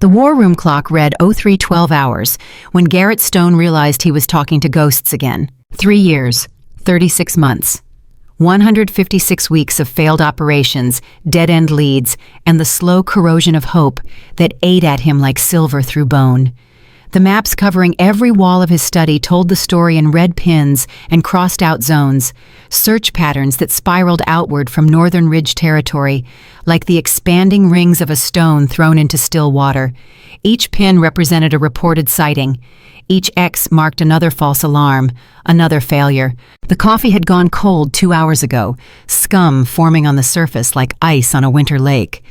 The war room clock read 03:12 hours when Garrett Stone realized he was talking to ghosts again. 3 years, 36 months, 156 weeks of failed operations, dead-end leads, and the slow corrosion of hope that ate at him like silver through bone. The maps covering every wall of his study told the story in red pins and crossed-out zones, search patterns that spiraled outward from Northern Ridge territory, like the expanding rings of a stone thrown into still water. Each pin represented a reported sighting. Each X marked another false alarm, another failure. The coffee had gone cold 2 hours ago, scum forming on the surface like ice on a winter lake.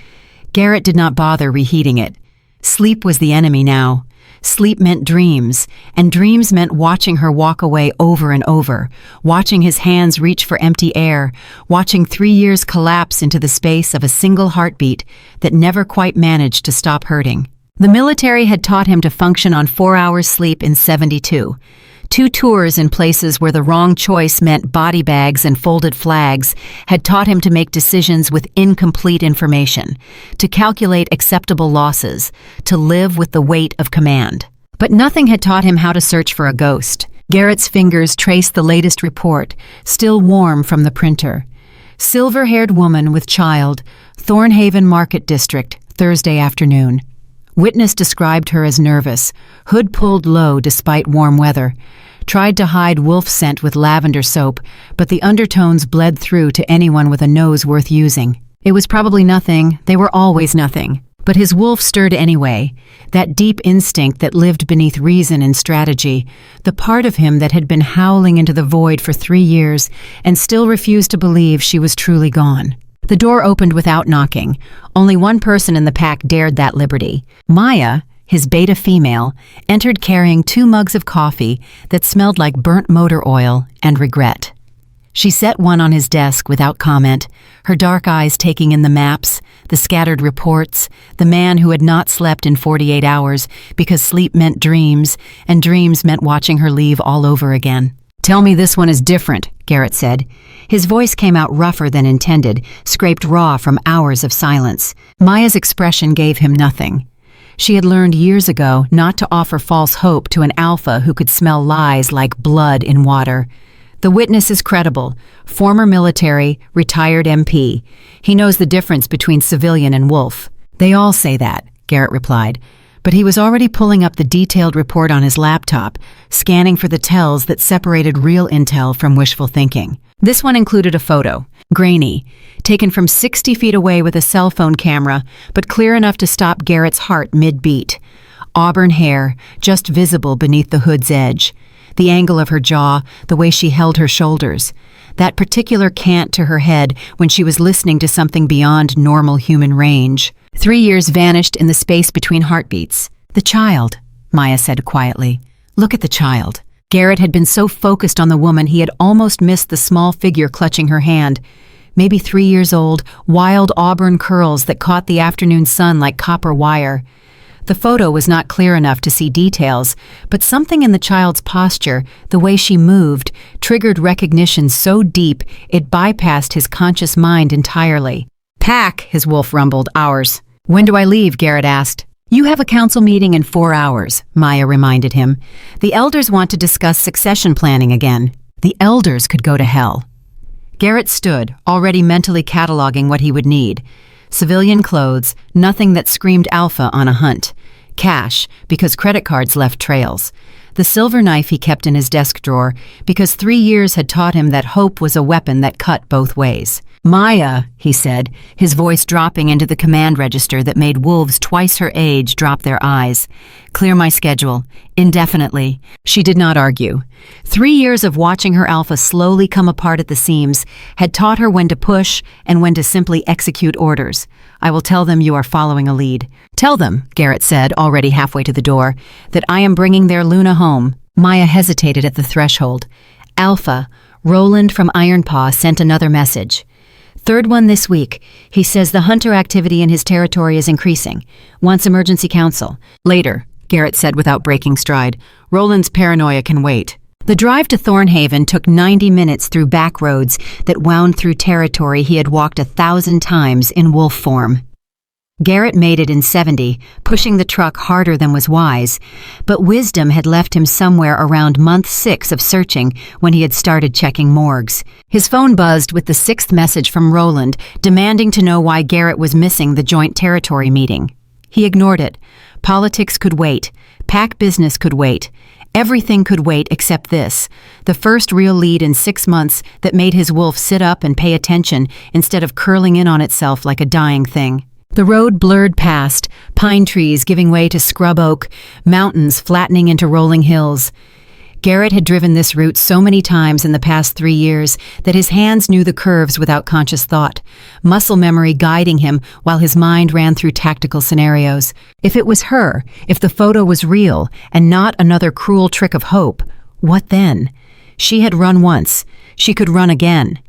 Garrett did not bother reheating it. Sleep was the enemy now. Sleep meant dreams, and dreams meant watching her walk away over and over, watching his hands reach for empty air, watching 3 years collapse into the space of a single heartbeat that never quite managed to stop hurting. The military had taught him to function on 4 hours sleep in 72. 2 tours in places where the wrong choice meant body bags and folded flags had taught him to make decisions with incomplete information, to calculate acceptable losses, to live with the weight of command. But nothing had taught him how to search for a ghost. Garrett's fingers traced the latest report, still warm from the printer. Silver-haired woman with child, Thornhaven Market District, Thursday afternoon. Witness described her as nervous, hood pulled low despite warm weather. Tried to hide wolf scent with lavender soap, but the undertones bled through to anyone with a nose worth using. It was probably nothing, they were always nothing. But his wolf stirred anyway, that deep instinct that lived beneath reason and strategy, the part of him that had been howling into the void for 3 years and still refused to believe she was truly gone. The door opened without knocking. Only one person in the pack dared that liberty. Maya, his beta female, entered carrying 2 mugs of coffee that smelled like burnt motor oil and regret. She set one on his desk without comment, her dark eyes taking in the maps, the scattered reports, the man who had not slept in 48 hours because sleep meant dreams, and dreams meant watching her leave all over again. "Tell me this one is different," Garrett said. His voice came out rougher than intended, scraped raw from hours of silence. Maya's expression gave him nothing. She had learned years ago not to offer false hope to an alpha who could smell lies like blood in water. The witness is credible, former military, retired MP. He knows the difference between civilian and wolf. "They all say that," Garrett replied. But he was already pulling up the detailed report on his laptop, scanning for the tells that separated real intel from wishful thinking. This one included a photo, grainy, taken from 60 feet away with a cell phone camera, but clear enough to stop Garrett's heart mid-beat. Auburn hair, just visible beneath the hood's edge. The angle of her jaw, the way she held her shoulders. That particular cant to her head when she was listening to something beyond normal human range. 3 years vanished in the space between heartbeats. "The child," Maya said quietly. "Look at the child." Garrett had been so focused on the woman he had almost missed the small figure clutching her hand. Maybe 3 years old, wild auburn curls that caught the afternoon sun like copper wire. The photo was not clear enough to see details, but something in the child's posture, the way she moved, triggered recognition so deep it bypassed his conscious mind entirely. "Pack," his wolf rumbled, "ours." "When do I leave?" Garrett asked. "You have a council meeting in 4 hours, Maya reminded him. "The elders want to discuss succession planning again." The elders could go to hell. Garrett stood, already mentally cataloging what he would need. Civilian clothes, nothing that screamed Alpha on a hunt. Cash, because credit cards left trails. The silver knife he kept in his desk drawer, because 3 years had taught him that hope was a weapon that cut both ways. "Maya," he said, his voice dropping into the command register that made wolves twice her age drop their eyes. "Clear my schedule. Indefinitely." She did not argue. 3 years of watching her alpha slowly come apart at the seams had taught her when to push and when to simply execute orders. "I will tell them you are following a lead." "Tell them," Garrett said, already halfway to the door, "that I am bringing their Luna home." Maya hesitated at the threshold. "Alpha, Roland from Ironpaw sent another message. 3rd one this week. He says the hunter activity in his territory is increasing. Wants emergency counsel." "Later," Garrett said without breaking stride. "Roland's paranoia can wait." The drive to Thornhaven took 90 minutes through back roads that wound through territory he had walked 1,000 times in wolf form. Garrett made it in 70, pushing the truck harder than was wise, but wisdom had left him somewhere around month 6 of searching when he had started checking morgues. His phone buzzed with the 6th message from Roland, demanding to know why Garrett was missing the joint territory meeting. He ignored it. Politics could wait. Pack business could wait. Everything could wait except this, the first real lead in 6 months that made his wolf sit up and pay attention instead of curling in on itself like a dying thing. The road blurred past, pine trees giving way to scrub oak, mountains flattening into rolling hills. Garrett had driven this route so many times in the past 3 years that his hands knew the curves without conscious thought, muscle memory guiding him while his mind ran through tactical scenarios. If it was her, if the photo was real and not another cruel trick of hope, what then? She had run once. She could run again.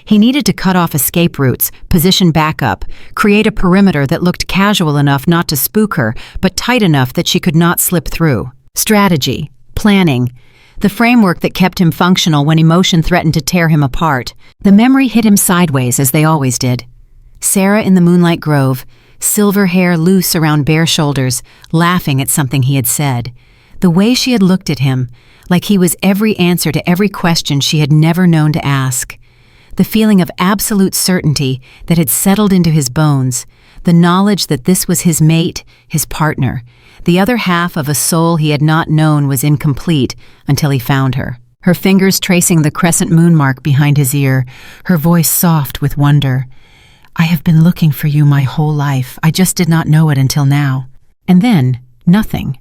He needed to cut off escape routes, position backup, create a perimeter that looked casual enough not to spook her, but tight enough that she could not slip through. Strategy, planning, the framework that kept him functional when emotion threatened to tear him apart. The memory hit him sideways, as they always did. Sarah in the moonlight grove, silver hair loose around bare shoulders, laughing at something he had said. The way she had looked at him, like he was every answer to every question she had never known to ask. The feeling of absolute certainty that had settled into his bones, the knowledge that this was his mate, his partner. The other half of a soul he had not known was incomplete until he found her. Her fingers tracing the crescent moon mark behind his ear, her voice soft with wonder. "I have been looking for you my whole life. I just did not know it until now." And then, nothing.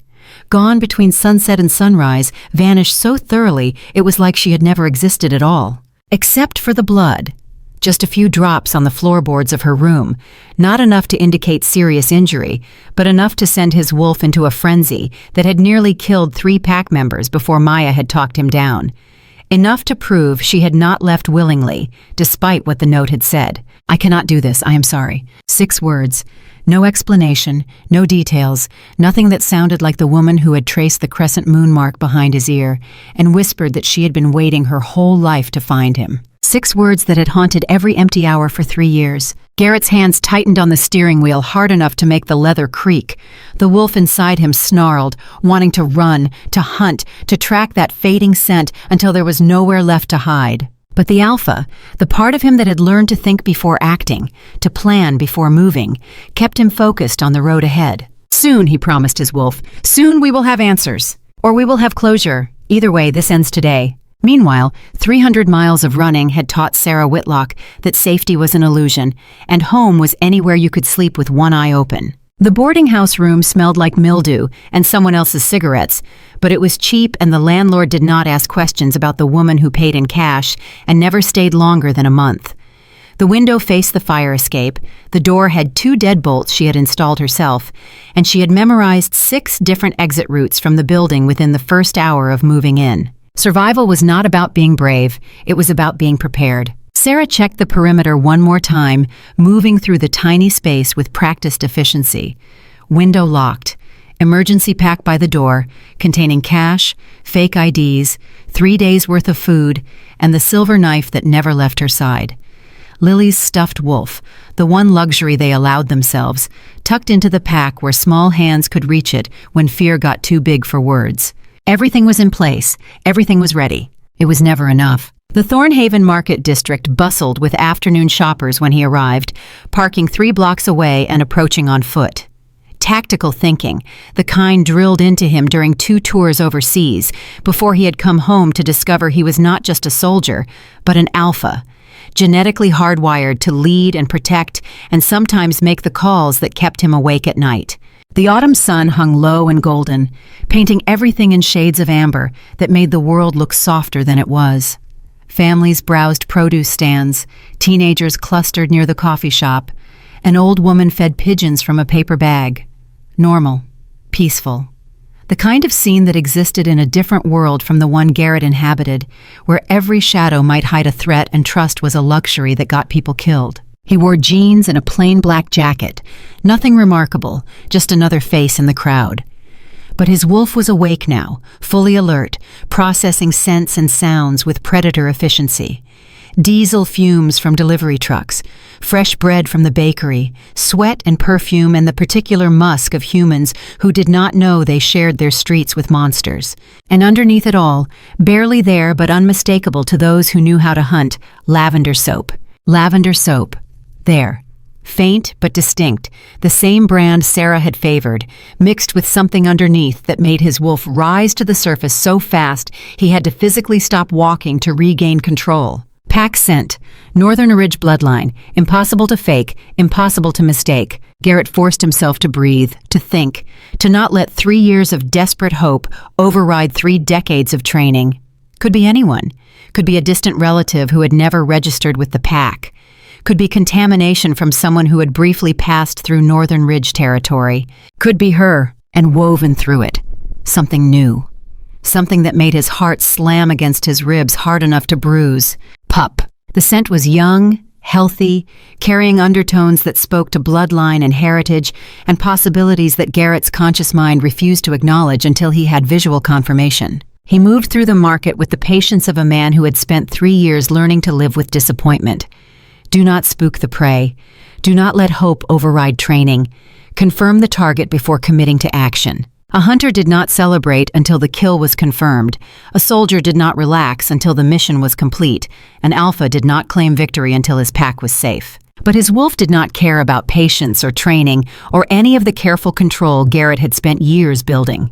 Gone between sunset and sunrise, vanished so thoroughly it was like she had never existed at all. Except for the blood. Just a few drops on the floorboards of her room, not enough to indicate serious injury, but enough to send his wolf into a frenzy that had nearly killed 3 pack members before Maya had talked him down. Enough to prove she had not left willingly, despite what the note had said. "I cannot do this, I am sorry." 6 words. No explanation, no details, nothing that sounded like the woman who had traced the crescent moon mark behind his ear and whispered that she had been waiting her whole life to find him. 6 words that had haunted every empty hour for 3 years. Garrett's hands tightened on the steering wheel hard enough to make the leather creak. The wolf inside him snarled, wanting to run, to hunt, to track that fading scent until there was nowhere left to hide. But the Alpha, the part of him that had learned to think before acting, to plan before moving, kept him focused on the road ahead. "Soon," he promised his wolf, "soon we will have answers. Or we will have closure. Either way, this ends today." Meanwhile, 300 miles of running had taught Sarah Whitlock that safety was an illusion, and home was anywhere you could sleep with one eye open. The boarding house room smelled like mildew and someone else's cigarettes, but it was cheap and the landlord did not ask questions about the woman who paid in cash and never stayed longer than a month. The window faced the fire escape, the door had 2 deadbolts she had installed herself, and she had memorized 6 different exit routes from the building within the first hour of moving in. Survival was not about being brave, it was about being prepared. Sarah checked the perimeter one more time, moving through the tiny space with practiced efficiency. Window locked. Emergency pack by the door, containing cash, fake IDs, 3 days' worth of food, and the silver knife that never left her side. Lily's stuffed wolf, the one luxury they allowed themselves, tucked into the pack where small hands could reach it when fear got too big for words. Everything was in place. Everything was ready. It was never enough. The Thornhaven Market District bustled with afternoon shoppers when he arrived, parking 3 blocks away and approaching on foot. Tactical thinking, the kind drilled into him during 2 tours overseas, before he had come home to discover he was not just a soldier, but an alpha, genetically hardwired to lead and protect and sometimes make the calls that kept him awake at night. The autumn sun hung low and golden, painting everything in shades of amber that made the world look softer than it was. Families browsed produce stands, teenagers clustered near the coffee shop, an old woman fed pigeons from a paper bag. Normal, peaceful. The kind of scene that existed in a different world from the one Garrett inhabited, where every shadow might hide a threat and trust was a luxury that got people killed. He wore jeans and a plain black jacket, nothing remarkable, just another face in the crowd. But his wolf was awake now, fully alert, processing scents and sounds with predator efficiency. diesel fumes from delivery trucks, fresh bread from the bakery, sweat and perfume, and the particular musk of humans who did not know they shared their streets with monsters. And underneath it all, barely there but unmistakable to those who knew how to hunt, lavender soap. Lavender soap. There. Faint but distinct, the same brand Sarah had favored, mixed with something underneath that made his wolf rise to the surface so fast he had to physically stop walking to regain control. Pack scent, Northern Ridge bloodline, impossible to fake, impossible to mistake. Garrett forced himself to breathe, to think, to not let 3 years of desperate hope override 3 decades of training. Could be anyone. Could be a distant relative who had never registered with the pack. Could be contamination from someone who had briefly passed through Northern Ridge territory. Could be her, and woven through it. Something new. Something that made his heart slam against his ribs hard enough to bruise. Pup. The scent was young, healthy, carrying undertones that spoke to bloodline and heritage, and possibilities that Garrett's conscious mind refused to acknowledge until he had visual confirmation. He moved through the market with the patience of a man who had spent 3 years learning to live with disappointment. Do not spook the prey. Do not let hope override training. Confirm the target before committing to action. A hunter did not celebrate until the kill was confirmed. A soldier did not relax until the mission was complete. An alpha did not claim victory until his pack was safe. But his wolf did not care about patience or training or any of the careful control Garrett had spent years building.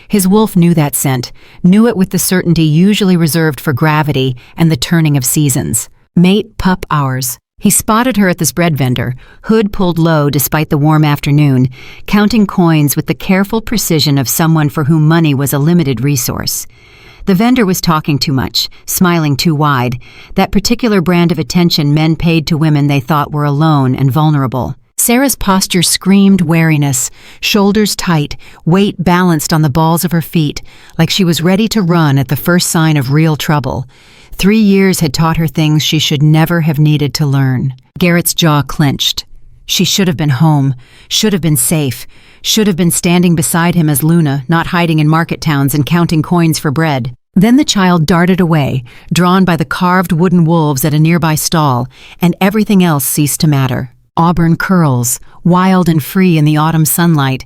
His wolf knew that scent, knew it with the certainty usually reserved for gravity and the turning of seasons. Mate, pup, hours. He spotted her at this bread vendor, hood pulled low despite the warm afternoon, counting coins with the careful precision of someone for whom money was a limited resource. The vendor was talking too much, smiling too wide, that particular brand of attention men paid to women they thought were alone and vulnerable. Sarah's posture screamed wariness, shoulders tight, weight balanced on the balls of her feet, like she was ready to run at the first sign of real trouble. 3 years had taught her things she should never have needed to learn. Garrett's jaw clenched. She should have been home, should have been safe, should have been standing beside him as Luna, not hiding in market towns and counting coins for bread. Then the child darted away, drawn by the carved wooden wolves at a nearby stall, and everything else ceased to matter. Auburn curls, wild and free in the autumn sunlight,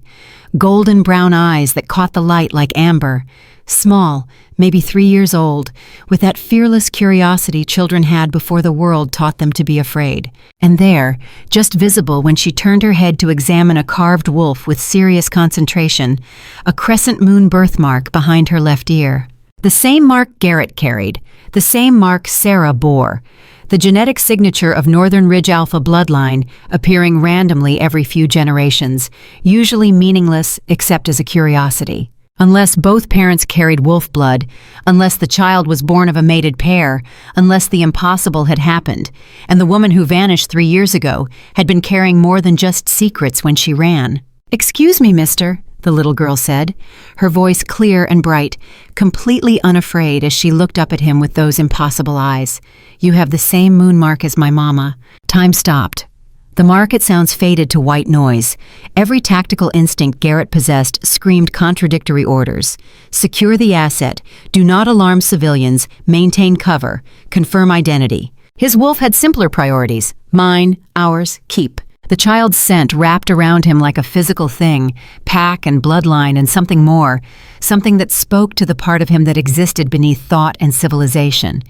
golden brown eyes that caught the light like amber, small, maybe 3 years old, with that fearless curiosity children had before the world taught them to be afraid. And there, just visible when she turned her head to examine a carved wolf with serious concentration, a crescent moon birthmark behind her left ear. The same mark Garrett carried, the same mark Sarah bore, the genetic signature of Northern Ridge Alpha bloodline, appearing randomly every few generations, usually meaningless except as a curiosity. Unless both parents carried wolf blood, unless the child was born of a mated pair, unless the impossible had happened, and the woman who vanished 3 years ago had been carrying more than just secrets when she ran. "Excuse me, mister," the little girl said, her voice clear and bright, completely unafraid as she looked up at him with those impossible eyes. "You have the same moon mark as my mama." Time stopped. The market sounds faded to white noise. Every tactical instinct Garrett possessed screamed contradictory orders. Secure the asset, do not alarm civilians, maintain cover, confirm identity. His wolf had simpler priorities: mine, ours, keep. The child's scent wrapped around him like a physical thing, pack and bloodline and something more, something that spoke to the part of him that existed beneath thought and civilization.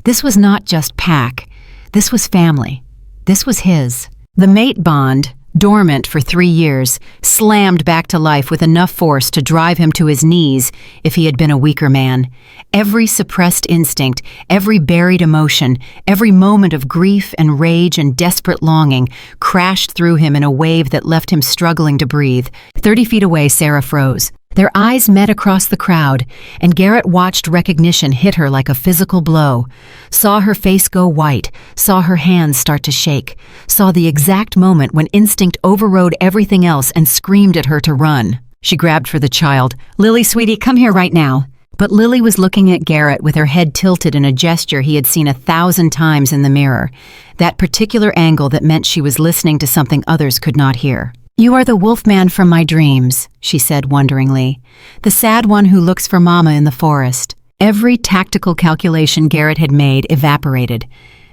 This was not just pack. This was family. This was his. The mate bond, dormant for 3 years, slammed back to life with enough force to drive him to his knees if he had been a weaker man. Every suppressed instinct, every buried emotion, every moment of grief and rage and desperate longing crashed through him in a wave that left him struggling to breathe. 30 feet away, Sarah froze. Their eyes met across the crowd, and Garrett watched recognition hit her like a physical blow. Saw her face go white, saw her hands start to shake, saw the exact moment when instinct overrode everything else and screamed at her to run. She grabbed for the child. "Lily, sweetie, come here right now." But Lily was looking at Garrett with her head tilted in a gesture he had seen 1,000 times in the mirror, that particular angle that meant she was listening to something others could not hear. "You are the wolfman from my dreams," she said wonderingly. "The sad one who looks for Mama in the forest." Every tactical calculation Garrett had made evaporated.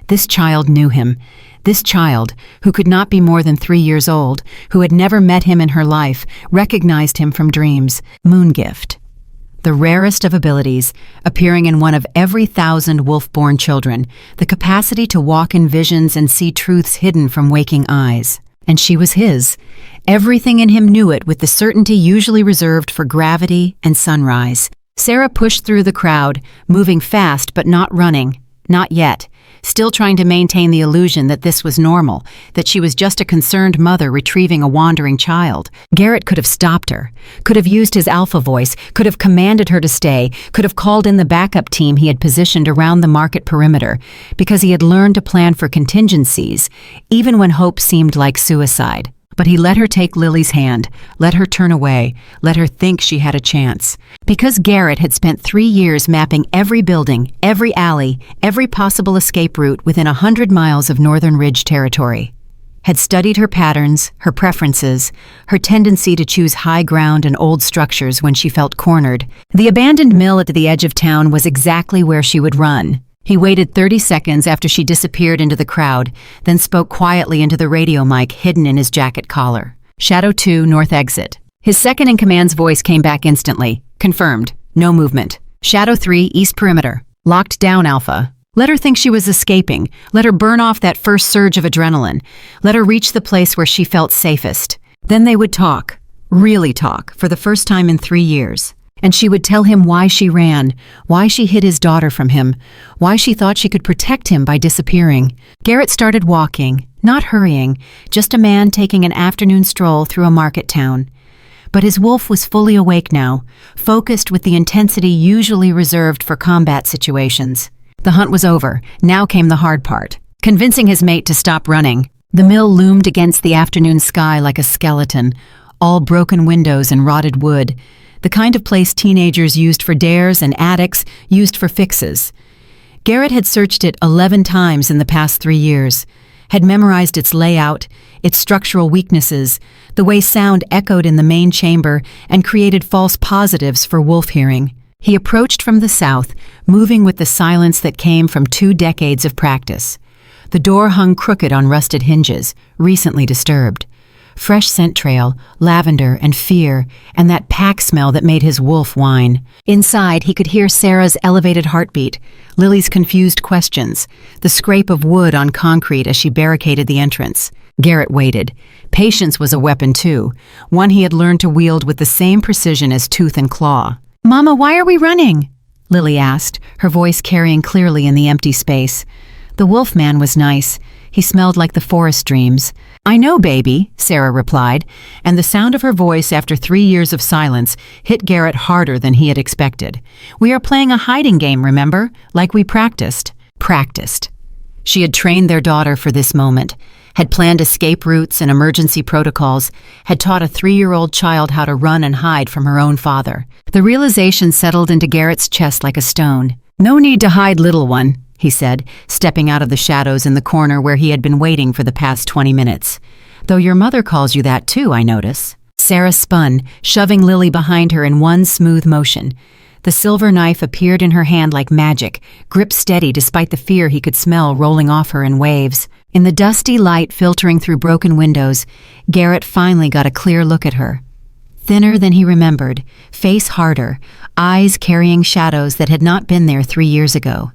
This child knew him. This child, who could not be more than 3 years old, who had never met him in her life, recognized him from dreams. Moongift. The rarest of abilities, appearing in one of every 1,000 wolf-born children, the capacity to walk in visions and see truths hidden from waking eyes. And she was his. Everything in him knew it with the certainty usually reserved for gravity and sunrise. Sarah pushed through the crowd, moving fast but not running. Not yet. Still trying to maintain the illusion that this was normal, that she was just a concerned mother retrieving a wandering child. Garrett could have stopped her, could have used his alpha voice, could have commanded her to stay, could have called in the backup team he had positioned around the market perimeter, because he had learned to plan for contingencies, even when hope seemed like suicide. But he let her take Lily's hand, let her turn away, let her think she had a chance. Because Garrett had spent 3 years mapping every building, every alley, every possible escape route within 100 miles of Northern Ridge territory. Had studied her patterns, her preferences, her tendency to choose high ground and old structures when she felt cornered. The abandoned mill at the edge of town was exactly where she would run. He waited 30 seconds after she disappeared into the crowd, then spoke quietly into the radio mic hidden in his jacket collar. Shadow 2, North Exit. His second-in-command's voice came back instantly. Confirmed. No movement. Shadow 3, East Perimeter. Locked down, Alpha. Let her think she was escaping. Let her burn off that first surge of adrenaline. Let her reach the place where she felt safest. Then they would talk. Really talk, for the first time in 3 years. And she would tell him why she ran, why she hid his daughter from him, why she thought she could protect him by disappearing. Garrett started walking, not hurrying, just a man taking an afternoon stroll through a market town. But his wolf was fully awake now, focused with the intensity usually reserved for combat situations. The hunt was over. Now came the hard part. Convincing his mate to stop running. The mill loomed against the afternoon sky like a skeleton, all broken windows and rotted wood. The kind of place teenagers used for dares and addicts used for fixes. Garrett had searched it 11 times in the past 3 years, had memorized its layout, its structural weaknesses, the way sound echoed in the main chamber, and created false positives for wolf hearing. He approached from the south, moving with the silence that came from 2 decades of practice. The door hung crooked on rusted hinges, recently disturbed. Fresh scent trail, lavender and fear, and that pack smell that made his wolf whine. Inside, he could hear Sarah's elevated heartbeat, Lily's confused questions, the scrape of wood on concrete as she barricaded the entrance. Garrett waited. Patience was a weapon too, one he had learned to wield with the same precision as tooth and claw. "Mama, why are we running?" Lily asked, her voice carrying clearly in the empty space. The wolf man was nice. He smelled like the forest dreams. "I know, baby," Sarah replied, and the sound of her voice after 3 years of silence hit Garrett harder than he had expected. "We are playing a hiding game, remember? Like we practiced." Practiced. She had trained their daughter for this moment, had planned escape routes and emergency protocols, had taught a 3-year-old child how to run and hide from her own father. The realization settled into Garrett's chest like a stone. "No need to hide, little one," he said, stepping out of the shadows in the corner where he had been waiting for the past 20 minutes. "Though your mother calls you that too, I notice." Sarah spun, shoving Lily behind her in one smooth motion. The silver knife appeared in her hand like magic, gripped steady despite the fear he could smell rolling off her in waves. In the dusty light filtering through broken windows, Garrett finally got a clear look at her. Thinner than he remembered, face harder, eyes carrying shadows that had not been there 3 years ago.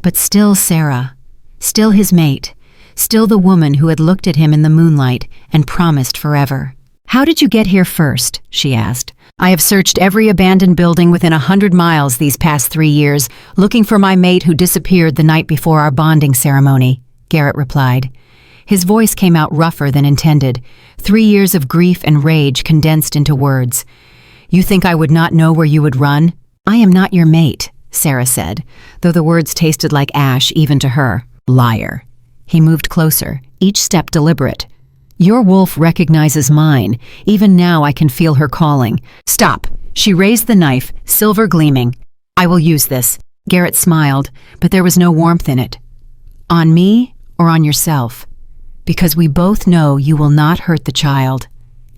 But still Sarah, still his mate, still the woman who had looked at him in the moonlight and promised forever. "How did you get here first?" she asked. "I have searched every abandoned building within 100 miles these past 3 years, looking for my mate who disappeared the night before our bonding ceremony," Garrett replied. His voice came out rougher than intended, 3 years of grief and rage condensed into words. "You think I would not know where you would run? I am not your mate," Sarah said, though the words tasted like ash even to her. "Liar." He moved closer, each step deliberate. "Your wolf recognizes mine. Even now I can feel her calling." "Stop." She raised the knife, silver gleaming. "I will use this." Garrett smiled, but there was no warmth in it. "On me or on yourself? Because we both know you will not hurt the child.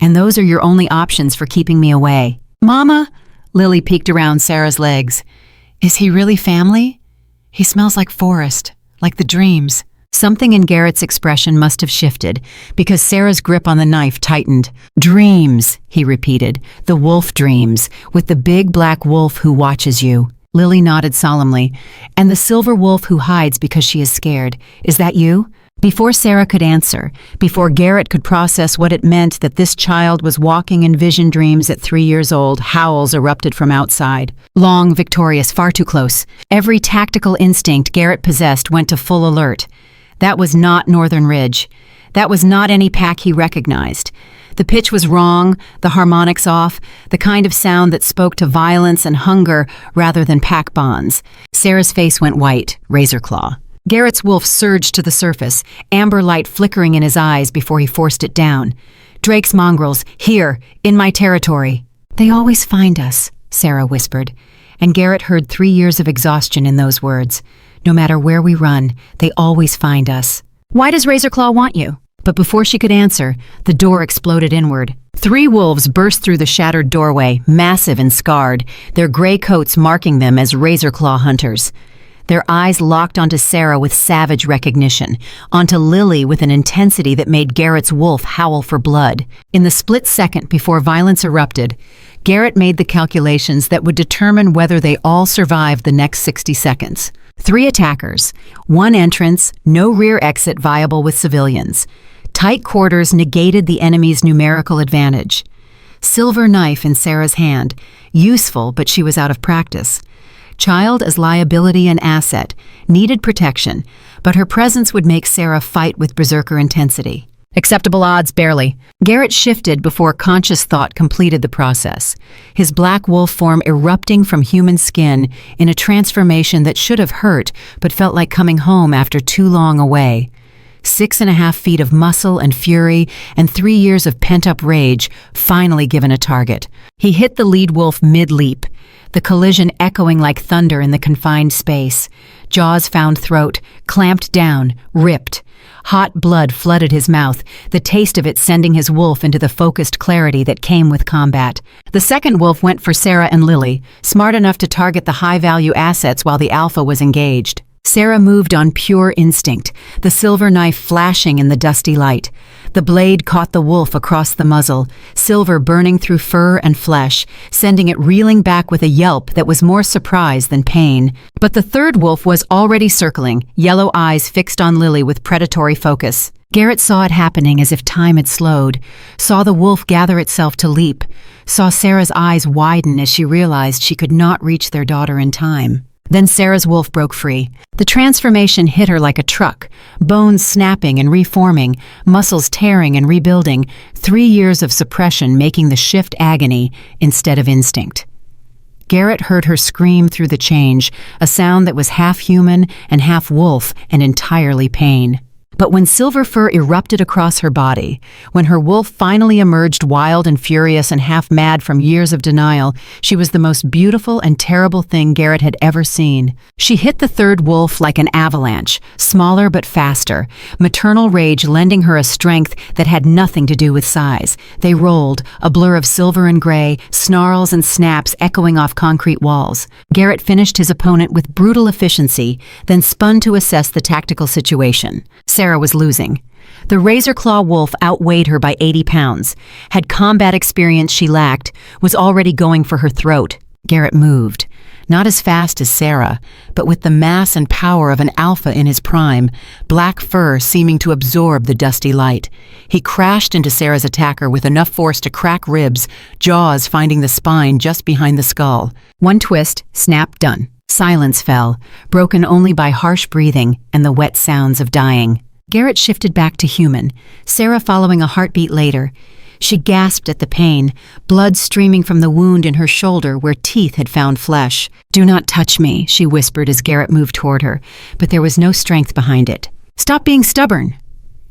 And those are your only options for keeping me away." "Mama?" Lily peeked around Sarah's legs. Is he really family? He smells like forest, like the dreams. Something in Garrett's expression must have shifted, because Sarah's grip on the knife tightened. Dreams, he repeated. The wolf dreams, with the big black wolf who watches you. Lily nodded solemnly. And the silver wolf who hides because she is scared. Is that you? Before Sarah could answer, before Garrett could process what it meant that this child was walking in vision dreams at 3 years old, howls erupted from outside. Long, victorious, far too close. Every tactical instinct Garrett possessed went to full alert. That was not Northern Ridge. That was not any pack he recognized. The pitch was wrong, the harmonics off, the kind of sound that spoke to violence and hunger rather than pack bonds. Sarah's face went white, razor claw. Garrett's wolf surged to the surface, amber light flickering in his eyes before he forced it down. Drake's mongrels, here, in my territory. They always find us, Sarah whispered, and Garrett heard 3 years of exhaustion in those words. No matter where we run, they always find us. Why does Razorclaw want you? But before she could answer, the door exploded inward. 3 wolves burst through the shattered doorway, massive and scarred, their gray coats marking them as Razorclaw hunters. Their eyes locked onto Sarah with savage recognition, onto Lily with an intensity that made Garrett's wolf howl for blood. In the split second before violence erupted, Garrett made the calculations that would determine whether they all survived the next 60 seconds. 3 attackers, 1 entrance, no rear exit viable with civilians. Tight quarters negated the enemy's numerical advantage. Silver knife in Sarah's hand, useful, but she was out of practice. Child as liability and asset, needed protection, but her presence would make Sarah fight with berserker intensity. Acceptable odds, barely. Garrett shifted before conscious thought completed the process, his black wolf form erupting from human skin in a transformation that should have hurt but felt like coming home after too long away. 6.5 feet of muscle and fury and 3 years of pent-up rage finally given a target. He hit the lead wolf mid-leap, the collision echoing like thunder in the confined space. Jaws found throat, clamped down, ripped. Hot blood flooded his mouth, the taste of it sending his wolf into the focused clarity that came with combat. The second wolf went for Sarah and Lily, smart enough to target the high-value assets while the alpha was engaged. Sarah moved on pure instinct, the silver knife flashing in the dusty light. The blade caught the wolf across the muzzle, silver burning through fur and flesh, sending it reeling back with a yelp that was more surprise than pain. But the third wolf was already circling, yellow eyes fixed on Lily with predatory focus. Garrett saw it happening as if time had slowed, saw the wolf gather itself to leap, saw Sarah's eyes widen as she realized she could not reach their daughter in time. Then Sarah's wolf broke free. The transformation hit her like a truck, bones snapping and reforming, muscles tearing and rebuilding, 3 years of suppression making the shift agony instead of instinct. Garrett heard her scream through the change, a sound that was half human and half wolf and entirely pain. But when silver fur erupted across her body, when her wolf finally emerged wild and furious and half-mad from years of denial, she was the most beautiful and terrible thing Garrett had ever seen. She hit the third wolf like an avalanche, smaller but faster, maternal rage lending her a strength that had nothing to do with size. They rolled, a blur of silver and gray, snarls and snaps echoing off concrete walls. Garrett finished his opponent with brutal efficiency, then spun to assess the tactical situation. Sarah was losing. The razor-claw wolf outweighed her by 80 pounds, had combat experience she lacked, was already going for her throat. Garrett moved, not as fast as Sarah, but with the mass and power of an alpha in his prime, black fur seeming to absorb the dusty light. He crashed into Sarah's attacker with enough force to crack ribs, jaws finding the spine just behind the skull. One twist, snap, done. Silence fell, broken only by harsh breathing and the wet sounds of dying. Garrett shifted back to human, Sarah following a heartbeat later. She gasped at the pain, blood streaming from the wound in her shoulder where teeth had found flesh. "Do not touch me," she whispered as Garrett moved toward her, but there was no strength behind it. "Stop being stubborn."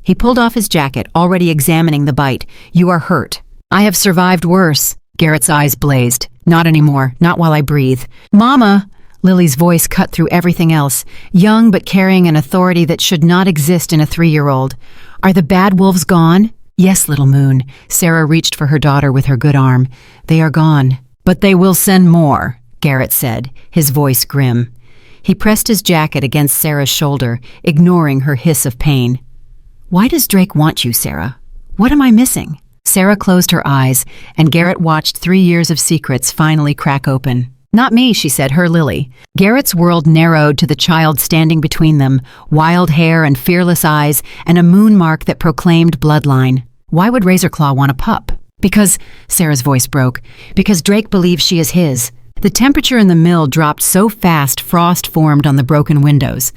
He pulled off his jacket, already examining the bite. "You are hurt." "I have survived worse." Garrett's eyes blazed. "Not anymore, not while I breathe." "Mama!" Lily's voice cut through everything else, young but carrying an authority that should not exist in a 3-year-old. "Are the bad wolves gone?" "Yes, little moon." Sarah reached for her daughter with her good arm. "They are gone. But they will send more." Garrett said, his voice grim. He pressed his jacket against Sarah's shoulder, ignoring her hiss of pain. "Why does Drake want you, Sarah? What am I missing?" Sarah closed her eyes, and Garrett watched 3 years of secrets finally crack open. "Not me," she said, her Lily. Garrett's world narrowed to the child standing between them, wild hair and fearless eyes, and a moon mark that proclaimed bloodline. "Why would Razorclaw want a pup?" "Because," Sarah's voice broke, "because Drake believes she is his." The temperature in the mill dropped so fast frost formed on the broken windows.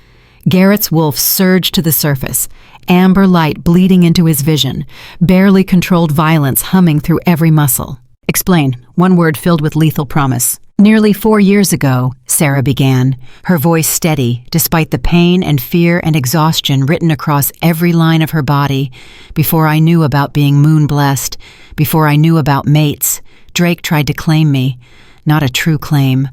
Garrett's wolf surged to the surface, amber light bleeding into his vision, barely controlled violence humming through every muscle. "Explain," one word filled with lethal promise. "Nearly 4 years ago," Sarah began, her voice steady despite the pain and fear and exhaustion written across every line of her body. "Before I knew about being moon-blessed, before I knew about mates, Drake tried to claim me. Not a true claim.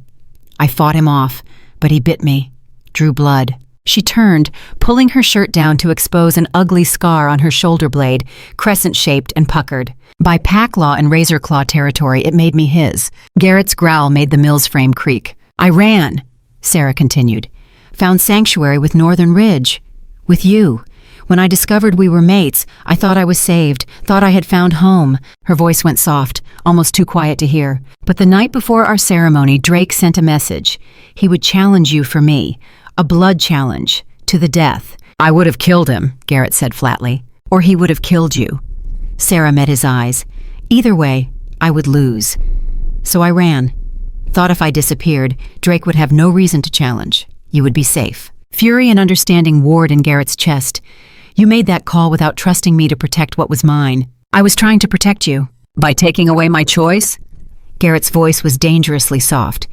I fought him off, but he bit me, drew blood." She turned, pulling her shirt down to expose an ugly scar on her shoulder blade, crescent-shaped and puckered. "By pack law and Razorclaw territory, it made me his." Garrett's growl made the mill's frame creak. "I ran," Sarah continued. "Found sanctuary with Northern Ridge. With you. When I discovered we were mates, I thought I was saved, thought I had found home." Her voice went soft, almost too quiet to hear. "But the night before our ceremony, Drake sent a message. He would challenge you for me. A blood challenge, to the death." "I would have killed him," Garrett said flatly. "Or he would have killed you." Sarah met his eyes. "Either way, I would lose. So I ran. Thought if I disappeared, Drake would have no reason to challenge. You would be safe." Fury and understanding warred in Garrett's chest. "You made that call without trusting me to protect what was mine." "I was trying to protect you." "By taking away my choice?" Garrett's voice was dangerously soft.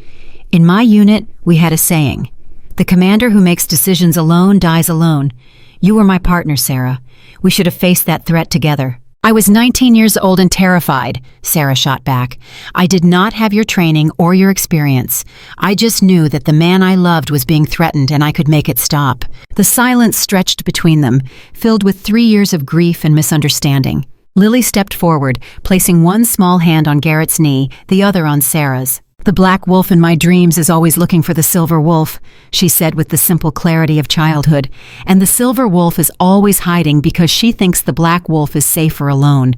"In my unit, we had a saying. The commander who makes decisions alone dies alone. You were my partner, Sarah. We should have faced that threat together." "I was 19 years old and terrified," Sarah shot back. "I did not have your training or your experience. I just knew that the man I loved was being threatened and I could make it stop." The silence stretched between them, filled with 3 years of grief and misunderstanding. Lily stepped forward, placing one small hand on Garrett's knee, the other on Sarah's. "The black wolf in my dreams is always looking for the silver wolf," she said with the simple clarity of childhood. "And the silver wolf is always hiding because she thinks the black wolf is safer alone.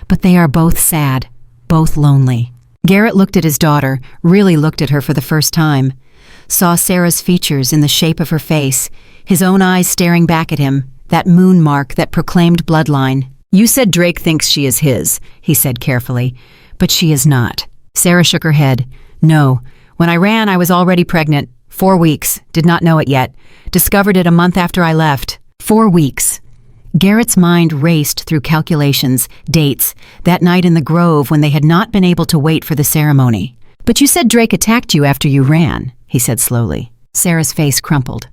But they are both sad, both lonely." Garrett looked at his daughter, really looked at her for the first time. Saw Sarah's features in the shape of her face, his own eyes staring back at him, that moon mark that proclaimed bloodline. "You said Drake thinks she is his," he said carefully, "but she is not." Sarah shook her head. "No. When I ran, I was already pregnant. 4 weeks. Did not know it yet. Discovered it a month after I left." 4 weeks. Garrett's mind raced through calculations, dates, that night in the grove when they had not been able to wait for the ceremony. "But you said Drake attacked you after you ran," he said slowly. Sarah's face crumpled.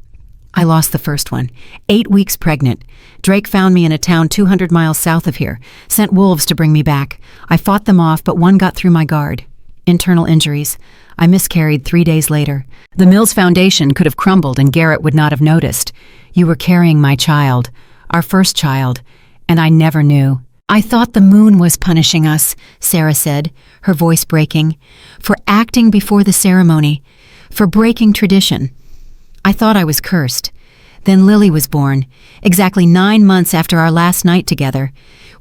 "I lost the first one. 8 weeks pregnant. Drake found me in a town 200 miles south of here. Sent wolves to bring me back. I fought them off, but one got through my guard. Internal injuries. I miscarried 3 days later. The mill's foundation could have crumbled and Garrett would not have noticed. You were carrying my child, our first child, and I never knew." "I thought the moon was punishing us," Sarah said, her voice breaking, "for acting before the ceremony, for breaking tradition. I thought I was cursed. Then Lily was born, exactly 9 months after our last night together.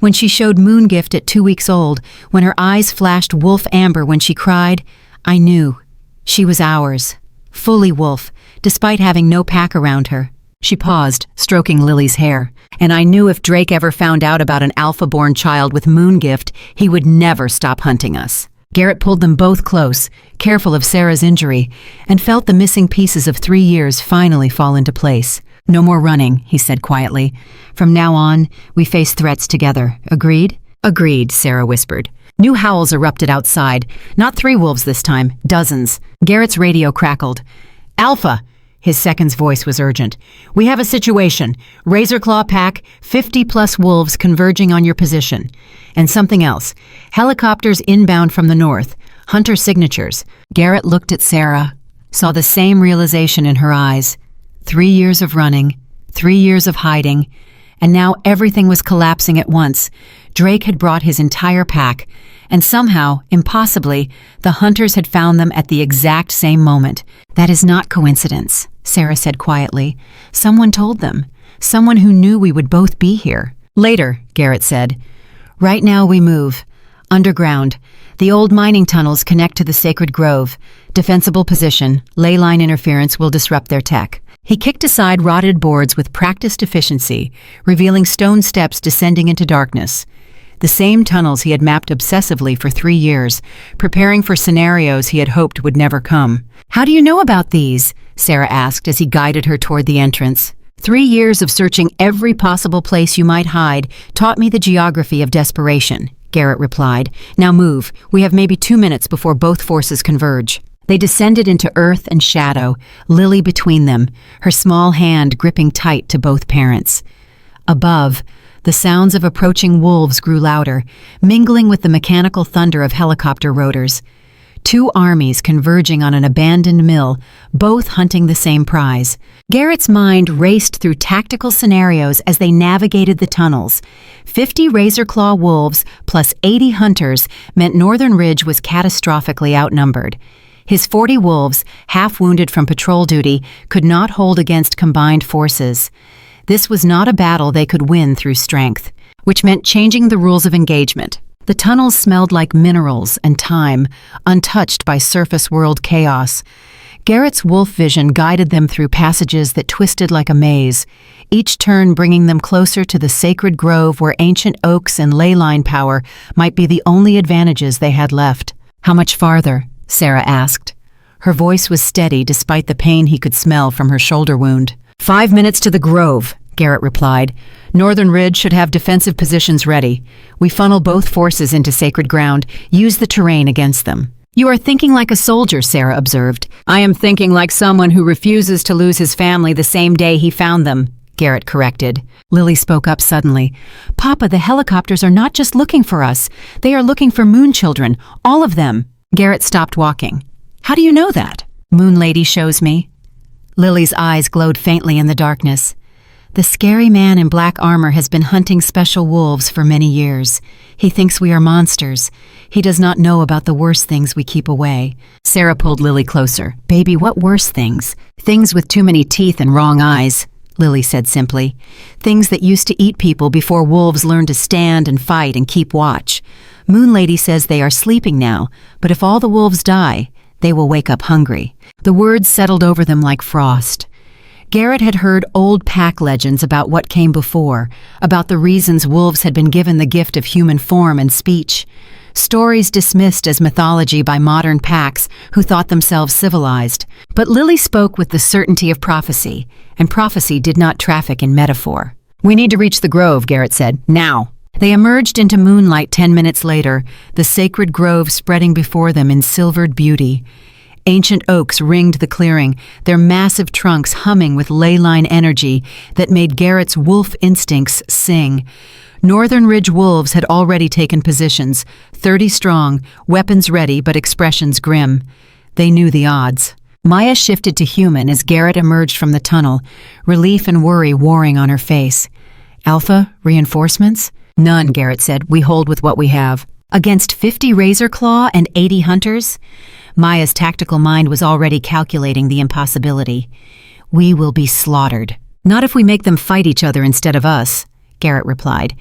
When she showed moon gift at 2 weeks old, when her eyes flashed wolf amber when she cried, I knew. She was ours, fully wolf, despite having no pack around her." She paused, stroking Lily's hair. "And I knew if Drake ever found out about an alpha-born child with moon gift, he would never stop hunting us." Garrett pulled them both close, careful of Sarah's injury, and felt the missing pieces of 3 years finally fall into place. "No more running," he said quietly. "From now on, we face threats together. Agreed?" "Agreed," Sarah whispered. New howls erupted outside. Not 3 wolves this time, dozens. Garrett's radio crackled. "Alpha!" His second's voice was urgent. "We have a situation. Razorclaw pack, 50-plus wolves converging on your position. And something else. Helicopters inbound from the north. Hunter signatures." Garrett looked at Sarah, saw the same realization in her eyes. 3 years of running, 3 years of hiding, And now everything was collapsing at once. Drake had brought his entire pack, and somehow, impossibly, the hunters had found them at the exact same moment. "That is not coincidence," Sarah said quietly. "Someone told them. Someone who knew we would both be here." "Later," Garrett said. "Right now we move. Underground. The old mining tunnels connect to the sacred grove. Defensible position. Ley line interference will disrupt their tech." He kicked aside rotted boards with practiced efficiency, revealing stone steps descending into darkness. The same tunnels he had mapped obsessively for 3 years, preparing for scenarios he had hoped would never come. "How do you know about these?" Sarah asked as he guided her toward the entrance. 3 years of searching every possible place you might hide taught me the geography of desperation," Garrett replied. "Now move. We have maybe 2 minutes before both forces converge." They descended into earth and shadow, Lily between them, her small hand gripping tight to both parents. Above, the sounds of approaching wolves grew louder, mingling with the mechanical thunder of helicopter rotors. 2 armies converging on an abandoned mill, both hunting the same prize. Garrett's mind raced through tactical scenarios as they navigated the tunnels. 50 razor-claw wolves plus 80 hunters meant Northern Ridge was catastrophically outnumbered. His 40 wolves, half-wounded from patrol duty, could not hold against combined forces. This was not a battle they could win through strength, which meant changing the rules of engagement. The tunnels smelled like minerals and time, untouched by surface world chaos. Garrett's wolf vision guided them through passages that twisted like a maze, each turn bringing them closer to the sacred grove where ancient oaks and ley line power might be the only advantages they had left. "How much farther?" Sarah asked. Her voice was steady despite the pain he could smell from her shoulder wound. 5 minutes to the grove," Garrett replied. "Northern Ridge should have defensive positions ready. We funnel both forces into sacred ground, use the terrain against them." "You are thinking like a soldier," Sarah observed. "I am thinking like someone who refuses to lose his family the same day he found them," Garrett corrected. Lily spoke up suddenly. "Papa, the helicopters are not just looking for us. They are looking for moon children, all of them." Garrett stopped walking. "How do you know that?" "Moon Lady shows me." Lily's eyes glowed faintly in the darkness. "The scary man in black armor has been hunting special wolves for many years. He thinks we are monsters. He does not know about the worst things we keep away." Sarah pulled Lily closer. "Baby, what worse things?" "Things with too many teeth and wrong eyes," Lily said simply. "Things that used to eat people before wolves learned to stand and fight and keep watch. Moon Lady says they are sleeping now, but if all the wolves die, they will wake up hungry." The words settled over them like frost. Garrett had heard old pack legends about what came before, about the reasons wolves had been given the gift of human form and speech. Stories dismissed as mythology by modern packs who thought themselves civilized. But Lily spoke with the certainty of prophecy, and prophecy did not traffic in metaphor. "We need to reach the grove," Garrett said. "Now." They emerged into moonlight 10 minutes later, the sacred grove spreading before them in silvered beauty. Ancient oaks ringed the clearing, their massive trunks humming with ley line energy that made Garrett's wolf instincts sing. Northern Ridge wolves had already taken positions, 30 strong, weapons ready but expressions grim. They knew the odds. Maya shifted to human as Garrett emerged from the tunnel, relief and worry warring on her face. "Alpha, reinforcements?" "None," Garrett said. "We hold with what we have." "Against 50 razor claw and 80 hunters?" Maya's tactical mind was already calculating the impossibility. "We will be slaughtered." "Not if we make them fight each other instead of us," Garrett replied.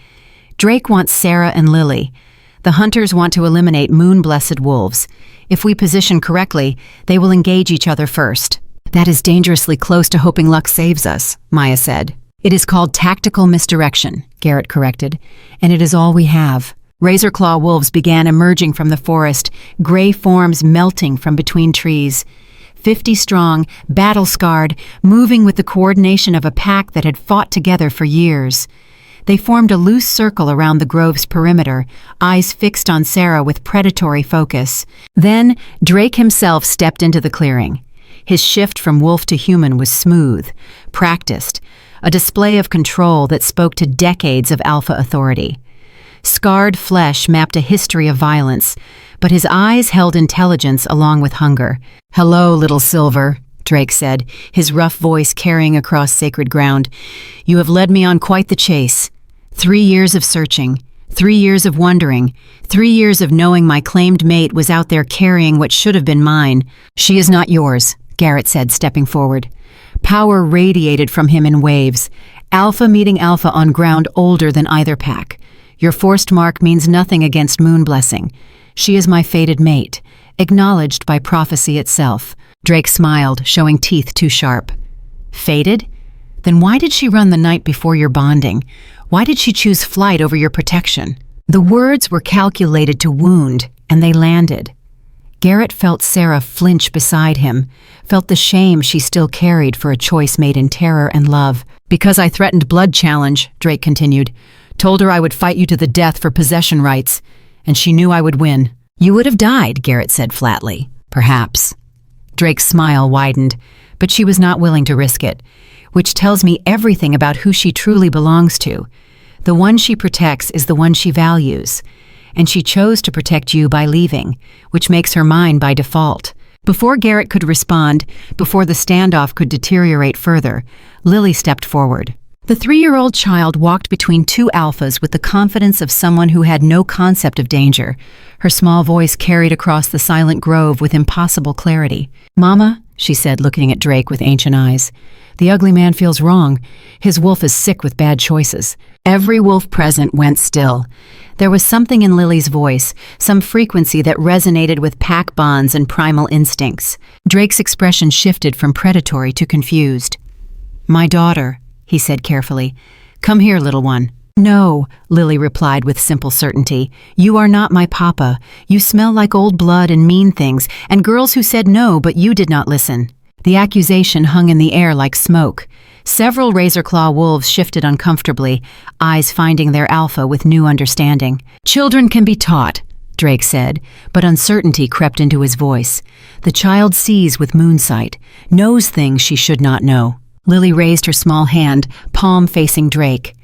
"Drake wants Sarah and Lily. The hunters want to eliminate moon-blessed wolves. If we position correctly, they will engage each other first." "That is dangerously close to hoping luck saves us," Maya said. "It is called tactical misdirection," Garrett corrected, "and it is all we have." Razor-claw wolves began emerging from the forest, gray forms melting from between trees. 50 strong, battle-scarred, moving with the coordination of a pack that had fought together for years. They formed a loose circle around the grove's perimeter, eyes fixed on Sarah with predatory focus. Then Drake himself stepped into the clearing. His shift from wolf to human was smooth, practiced, a display of control that spoke to decades of alpha authority. Scarred flesh mapped a history of violence, but his eyes held intelligence along with hunger. "Hello, little Silver," Drake said, his rough voice carrying across sacred ground. "You have led me on quite the chase. 3 years of searching, 3 years of wondering, 3 years of knowing my claimed mate was out there carrying what should have been mine. She is not yours," Garrett said, stepping forward. Power radiated from him in waves. Alpha meeting Alpha on ground older than either pack. "Your forced mark means nothing against Moon Blessing. She is my fated mate, acknowledged by prophecy itself." Drake smiled, showing teeth too sharp. "Fated? Then why did she run the night before your bonding? Why did she choose flight over your protection?" The words were calculated to wound, and they landed. Garrett felt Sarah flinch beside him, felt the shame she still carried for a choice made in terror and love. "Because I threatened blood challenge," Drake continued. "Told her I would fight you to the death for possession rights, and she knew I would win." "You would have died," Garrett said flatly. "Perhaps." Drake's smile widened, but she was not willing to risk it, which tells me everything about who she truly belongs to. The one she protects is the one she values, and she chose to protect you by leaving, which makes her mine by default. Before Garrett could respond, before the standoff could deteriorate further, Lily stepped forward. The 3-year-old child walked between two alphas with the confidence of someone who had no concept of danger. Her small voice carried across the silent grove with impossible clarity. "Mama," she said, looking at Drake with ancient eyes, "the ugly man feels wrong. His wolf is sick with bad choices." Every wolf present went still. There was something in Lily's voice, some frequency that resonated with pack bonds and primal instincts. Drake's expression shifted from predatory to confused. "My daughter," he said carefully. "Come here, little one." "No," Lily replied with simple certainty. "You are not my papa. You smell like old blood and mean things, and girls who said no, but you did not listen." The accusation hung in the air like smoke. Several razor-claw wolves shifted uncomfortably, eyes finding their alpha with new understanding. "Children can be taught," Drake said, but uncertainty crept into his voice. "The child sees with moonsight, knows things she should not know." Lily raised her small hand, palm facing Drake.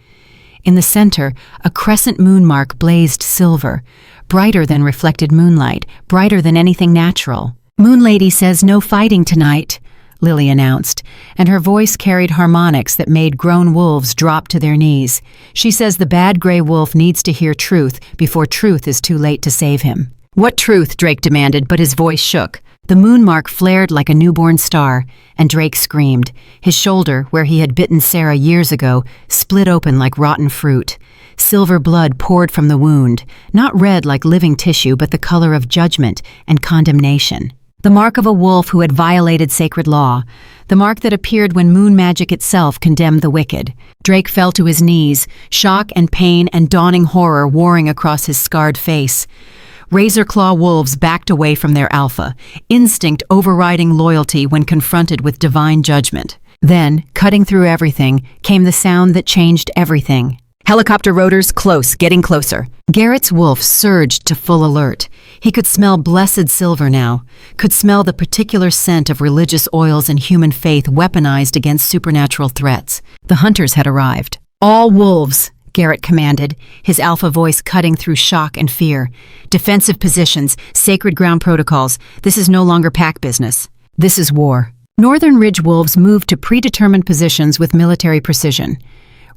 In the center, a crescent moon mark blazed silver, brighter than reflected moonlight, brighter than anything natural. "Moon Lady says no fighting tonight," Lily announced, and her voice carried harmonics that made grown wolves drop to their knees. "She says the bad gray wolf needs to hear truth before truth is too late to save him." "What truth?" Drake demanded, but his voice shook. The moon mark flared like a newborn star, and Drake screamed. His shoulder, where he had bitten Sarah years ago, split open like rotten fruit. Silver blood poured from the wound, not red like living tissue, but the color of judgment and condemnation. The mark of a wolf who had violated sacred law, the mark that appeared when moon magic itself condemned the wicked. Drake fell to his knees, shock and pain and dawning horror warring across his scarred face. Razor-claw wolves backed away from their alpha, instinct overriding loyalty when confronted with divine judgment. Then, cutting through everything, came the sound that changed everything. "Helicopter rotors close, getting closer." Garrett's wolf surged to full alert. He could smell blessed silver now, could smell the particular scent of religious oils and human faith weaponized against supernatural threats. The hunters had arrived. "All wolves," Garrett commanded, his alpha voice cutting through shock and fear. "Defensive positions, sacred ground protocols. This is no longer pack business. This is war." Northern Ridge wolves moved to predetermined positions with military precision.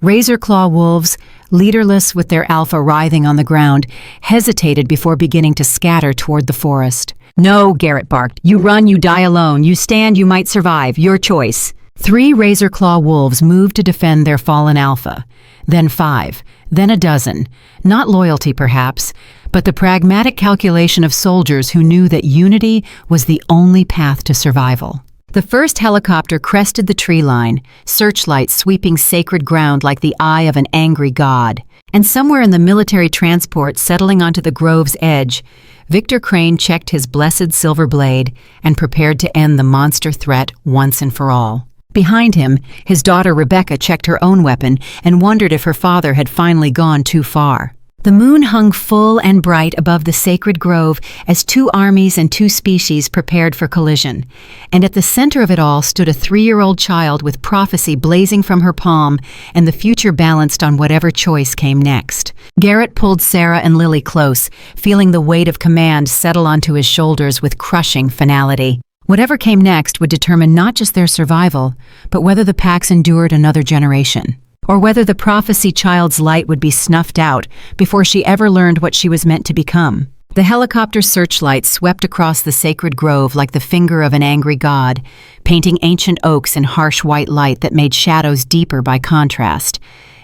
Razor-claw wolves, leaderless with their alpha writhing on the ground, hesitated before beginning to scatter toward the forest. "No," Garrett barked. "You run, you die alone. You stand, you might survive. Your choice." 3 razor-claw wolves moved to defend their fallen alpha. Then 5, then a dozen. Not loyalty, perhaps, but the pragmatic calculation of soldiers who knew that unity was the only path to survival. The first helicopter crested the tree line, searchlight sweeping sacred ground like the eye of an angry god. And somewhere in the military transport settling onto the grove's edge, Victor Crane checked his blessed silver blade and prepared to end the monster threat once and for all. Behind him, his daughter Rebecca checked her own weapon and wondered if her father had finally gone too far. The moon hung full and bright above the sacred grove as 2 armies and 2 species prepared for collision. And at the center of it all stood a 3-year-old child with prophecy blazing from her palm and the future balanced on whatever choice came next. Garrett pulled Sarah and Lily close, feeling the weight of command settle onto his shoulders with crushing finality. Whatever came next would determine not just their survival, but whether the packs endured another generation, or whether the prophecy child's light would be snuffed out before she ever learned what she was meant to become. The helicopter's searchlight swept across the sacred grove like the finger of an angry god, painting ancient oaks in harsh white light that made shadows deeper by contrast.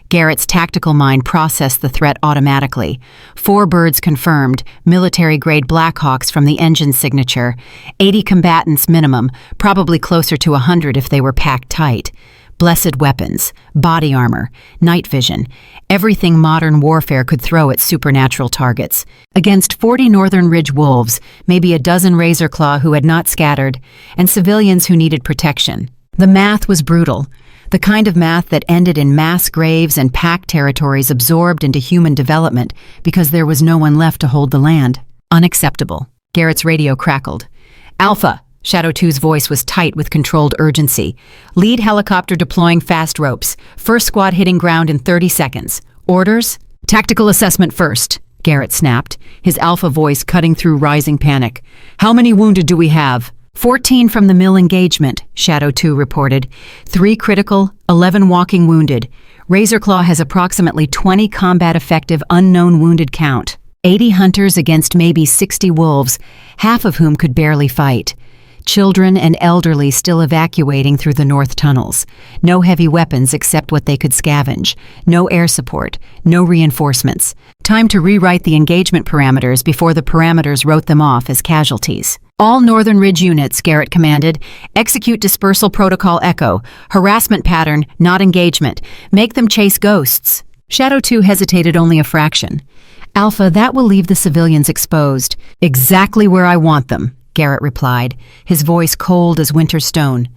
Garrett's tactical mind processed the threat automatically. 4 birds confirmed, military-grade Blackhawks from the engine signature, 80 combatants minimum, probably closer to 100 if they were packed tight. Blessed weapons, body armor, night vision, everything modern warfare could throw at supernatural targets. Against 40 Northern Ridge wolves, maybe a dozen Razorclaw who had not scattered, and civilians who needed protection. The math was brutal, the kind of math that ended in mass graves and pack territories absorbed into human development because there was no one left to hold the land. Unacceptable. Garrett's radio crackled. Alpha! Shadow 2's voice was tight with controlled urgency. Lead helicopter deploying fast ropes. First squad hitting ground in 30 seconds. Orders? Tactical assessment first, Garrett snapped, his Alpha voice cutting through rising panic. How many wounded do we have? 14 from the mill engagement, Shadow 2 reported. 3 critical, 11 walking wounded. Razorclaw has approximately 20 combat-effective unknown wounded count. 80 hunters against maybe 60 wolves, half of whom could barely fight. Children and elderly still evacuating through the north tunnels. No heavy weapons except what they could scavenge. No air support. No reinforcements. Time to rewrite the engagement parameters before the parameters wrote them off as casualties. All Northern Ridge units, Garrett commanded. Execute dispersal protocol Echo. Harassment pattern, not engagement. Make them chase ghosts. Shadow 2 hesitated only a fraction. Alpha, that will leave the civilians exposed. Exactly where I want them, Garrett replied, his voice cold as winter stone.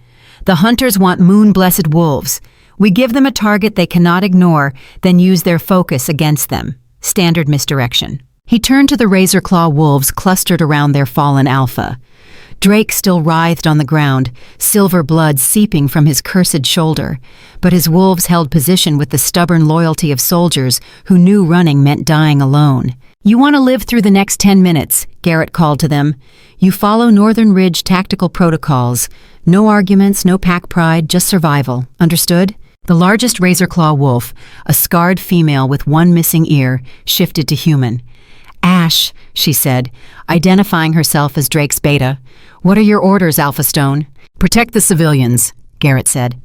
The hunters want moon-blessed wolves. We give them a target they cannot ignore, then use their focus against them. Standard misdirection. He turned to the Razorclaw wolves clustered around their fallen Alpha. Drake still writhed on the ground, silver blood seeping from his cursed shoulder, but his wolves held position with the stubborn loyalty of soldiers who knew running meant dying alone. You want to live through the next 10 minutes, Garrett called to them. You follow Northern Ridge tactical protocols. No arguments, no pack pride, just survival. Understood? The largest Razorclaw wolf, a scarred female with one missing ear, shifted to human. Ash, she said, identifying herself as Drake's beta. What are your orders, Alpha Stone? Protect the civilians, Garrett said.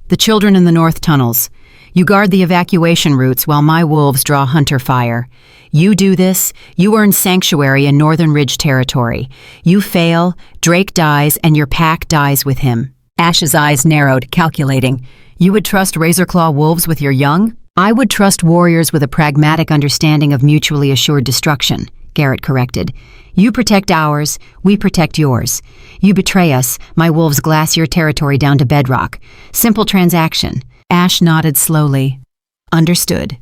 The children in the north tunnels. You guard the evacuation routes while my wolves draw hunter fire. You do this, you earn sanctuary in Northern Ridge territory. You fail, Drake dies, and your pack dies with him. Ash's eyes narrowed, calculating. You would trust Razorclaw wolves with your young? I would trust warriors with a pragmatic understanding of mutually assured destruction, Garrett corrected. You protect ours, we protect yours. You betray us, my wolves glass your territory down to bedrock. Simple transaction. Ash nodded slowly. Understood.